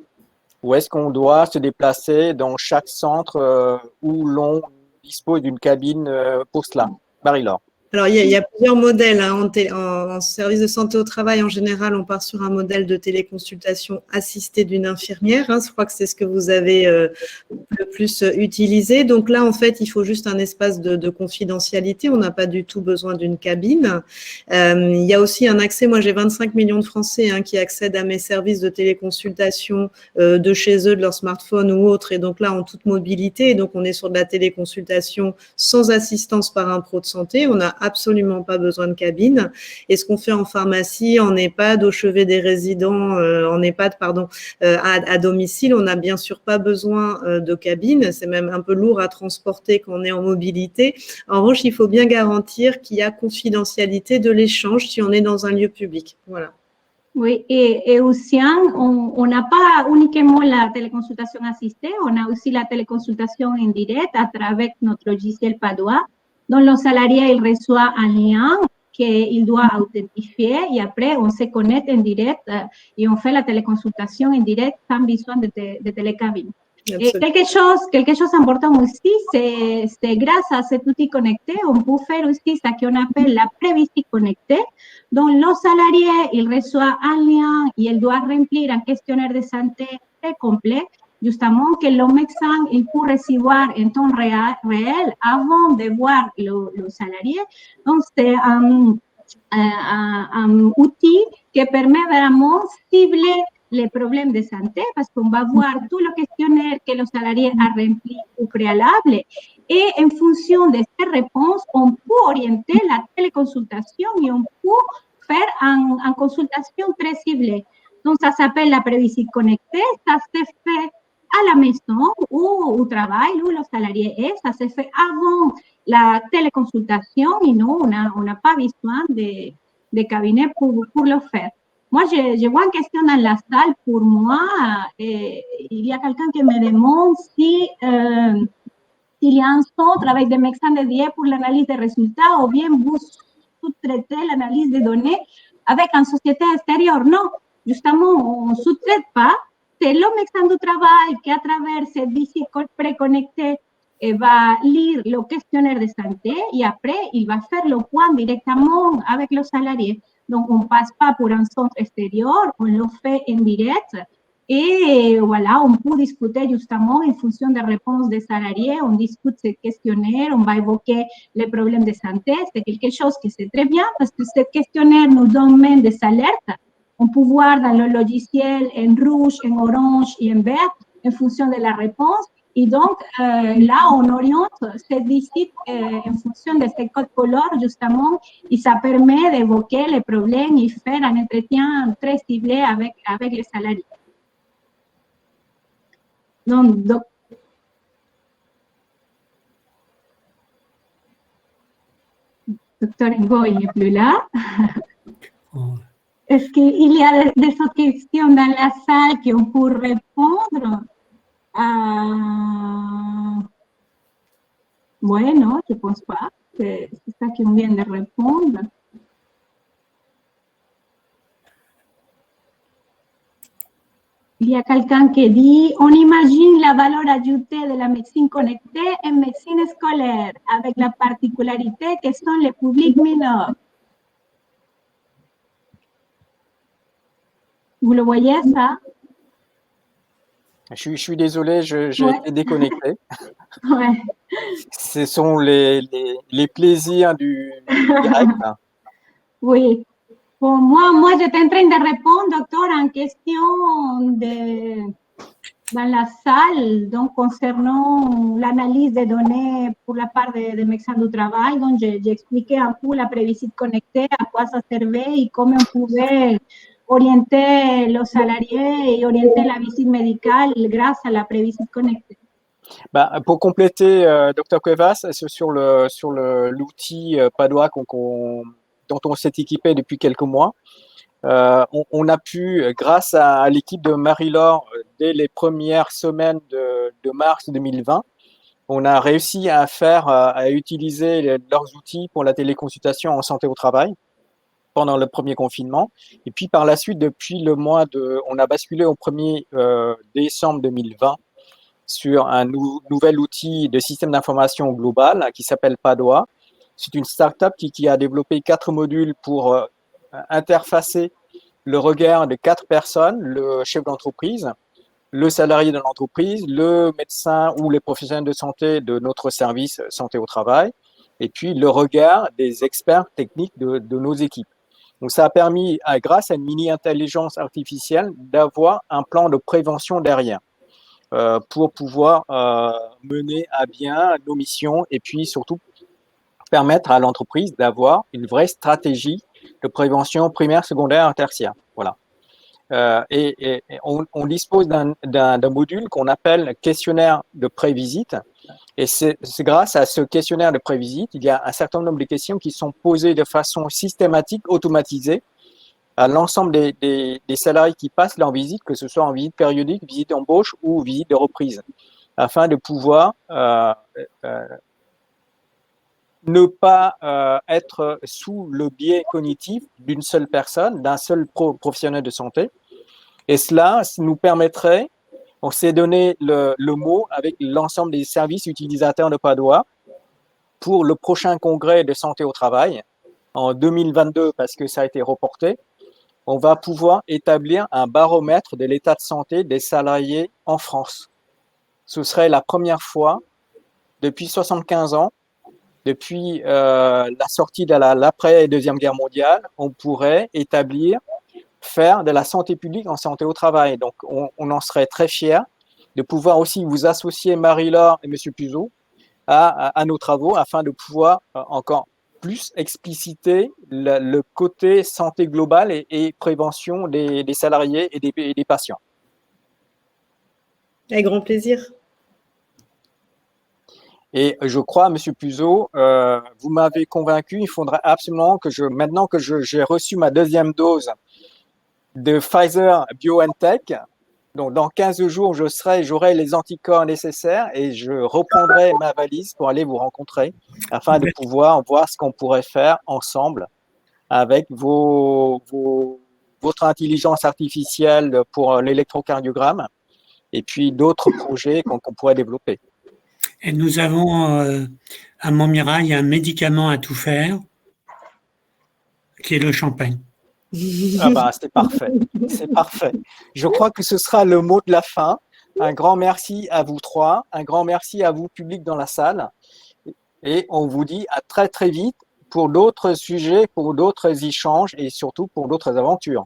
Ou est-ce qu'on doit se déplacer dans chaque centre où l'on dispose d'une cabine pour cela? Marie-Laure. Alors, il y a plusieurs modèles. En service de santé au travail, en général, on part sur un modèle de téléconsultation assistée d'une infirmière. Je crois que c'est ce que vous avez le plus utilisé. Donc là, en fait, il faut juste un espace de confidentialité. On n'a pas du tout besoin d'une cabine. Il y a aussi un accès. Moi, j'ai 25 millions de Français qui accèdent à mes services de téléconsultation de chez eux, de leur smartphone ou autre. Et donc là, en toute mobilité. Et donc, on est sur de la téléconsultation sans assistance par un pro de santé. On n'a absolument pas besoin de cabine. Et ce qu'on fait en pharmacie, en EHPAD, au chevet des résidents, à domicile, on n'a bien sûr pas besoin de cabine. C'est même un peu lourd à transporter quand on est en mobilité. En revanche, il faut bien garantir qu'il y a confidentialité de l'échange si on est dans un lieu public. Voilà. Oui, et aussi, on n'a pas uniquement la téléconsultation assistée, on a aussi la téléconsultation indirecte à travers notre logiciel Padua, dont le salarié il reçoit un lien qu'il doit authentifier et après on se connecte en direct et on fait la téléconsultation en direct sans besoin de télécabine. Et quelque chose d'important aussi, c'est grâce à cet outil connecté, on peut faire aussi ce qu'on appelle la prévisite connectée, dont le salarié il reçoit un lien et il doit remplir un questionnaire de santé très complet justement que le médecin il peut recevoir en temps réel avant de voir le salarié. Donc, c'est un outil qui permet vraiment cibler les problèmes de santé parce qu'on va voir tout le questionnaire que le salarié a rempli au préalable et en fonction de ces réponses, on peut orienter la téléconsultation et on peut faire une consultation très ciblée. Donc, ça s'appelle la prévisite connectée, ça se fait à la maison ou au travail où le salarié est, ça se fait avant la téléconsultation et non, on n'a pas besoin de cabinet pour le faire. Moi, je vois une question dans la salle pour moi. Il y a quelqu'un qui me demande si s'il y a un centre avec des médecins dédiés pour l'analyse des résultats ou bien vous sous-traitez l'analyse des données avec une société extérieure. Non, justement, on ne sous-traite pas. C'est le médecin du travail qui, à travers cette visite préconnectée, va lire le questionnaire de santé et après, il va faire le point directement avec le salarié. Donc, on ne passe pas pour un centre extérieur, on le fait en direct. Et voilà, on peut discuter justement en fonction des réponses des salariés, on discute ce questionnaire, on va évoquer les problèmes de santé. C'est quelque chose qui c'est très bien parce que ce questionnaire nous donne même des alertes. On peut voir dans le logiciel en rouge, en orange et en vert en fonction de la réponse. Et donc, là, on oriente cette visite en fonction de ces codes couleurs, justement, et ça permet d'évoquer les problèmes et faire un entretien très ciblé avec les salariés. Donc, docteur Ngo, il n'est plus là. Est-ce qu'il y a des autres questions dans la salle qu'on peut répondre? Ouais, non, je ne pense pas. C'est ça qu'on vient de répondre. Il y a quelqu'un qui dit, on imagine la valeur ajoutée de la médecine connectée en médecine scolaire, avec la particularité que sont les publics mineurs. Vous le voyez, ça? Je suis désolé, j'ai été déconnecté. Ouais. Ce sont les plaisirs du direct. Oui. Bon, moi j'étais en train de répondre, docteur, en question dans la salle, donc concernant l'analyse des données pour la part des médecins du travail. Donc, j'ai expliqué un peu la prévisite connectée, à quoi ça servait et comment on pouvait orienter los salariés et orienter la visite médicale grâce à la prévisite connectée. Bah, pour compléter, Dr Cuevas, sur l'outil Padoa dont on s'est équipé depuis quelques mois, on a pu, grâce à l'équipe de Marie-Laure, dès les premières semaines de mars 2020, on a réussi à utiliser leurs outils pour la téléconsultation en santé au travail pendant le premier confinement. Et puis par la suite, on a basculé au 1er décembre 2020 sur un nouvel outil de système d'information global qui s'appelle Padoa. C'est une start-up qui a développé 4 modules pour interfacer le regard de 4 personnes, le chef d'entreprise, le salarié de l'entreprise, le médecin ou les professionnels de santé de notre service santé au travail, et puis le regard des experts techniques de nos équipes. Donc ça a permis, grâce à une mini-intelligence artificielle, d'avoir un plan de prévention derrière pour pouvoir mener à bien nos missions et puis surtout permettre à l'entreprise d'avoir une vraie stratégie de prévention primaire, secondaire et tertiaire. Voilà. Et on dispose d'un module qu'on appelle questionnaire de prévisite. Et c'est grâce à ce questionnaire de prévisite, il y a un certain nombre de questions qui sont posées de façon systématique, automatisée, à l'ensemble des salariés qui passent leur visite, que ce soit en visite périodique, visite d'embauche ou visite de reprise, afin de pouvoir ne pas être sous le biais cognitif d'une seule personne, d'un seul professionnel de santé. Et cela nous permettrait, on s'est donné le mot avec l'ensemble des services utilisateurs de Padoa pour le prochain congrès de santé au travail en 2022, parce que ça a été reporté, on va pouvoir établir un baromètre de l'état de santé des salariés en France. Ce serait la première fois depuis 75 ans, depuis la sortie de l'après et Deuxième Guerre mondiale, on pourrait faire de la santé publique en santé au travail. Donc, on en serait très fiers de pouvoir aussi vous associer, Marie-Laure et M. Puzzo, à nos travaux afin de pouvoir encore plus expliciter le côté santé globale et prévention des salariés et des patients. Avec grand plaisir. Et je crois, M. Puzzo, vous m'avez convaincu, il faudrait absolument que maintenant que j'ai reçu ma deuxième dose de Pfizer BioNTech, donc dans 15 jours, j'aurai les anticorps nécessaires et je reprendrai ma valise pour aller vous rencontrer afin de pouvoir voir ce qu'on pourrait faire ensemble avec votre intelligence artificielle pour l'électrocardiogramme et puis d'autres projets qu'on pourrait développer. Et nous avons à Montmirail un médicament à tout faire, qui est le champagne. Ah bah, c'est parfait, c'est parfait. Je crois que ce sera le mot de la fin. Un grand merci à vous trois, un grand merci à vous, public dans la salle. Et on vous dit à très très vite pour d'autres sujets, pour d'autres échanges et surtout pour d'autres aventures.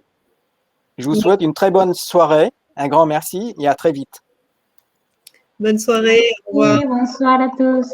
Je vous souhaite une très bonne soirée, un grand merci et à très vite. Bonne soirée, au revoir. Bonsoir à tous.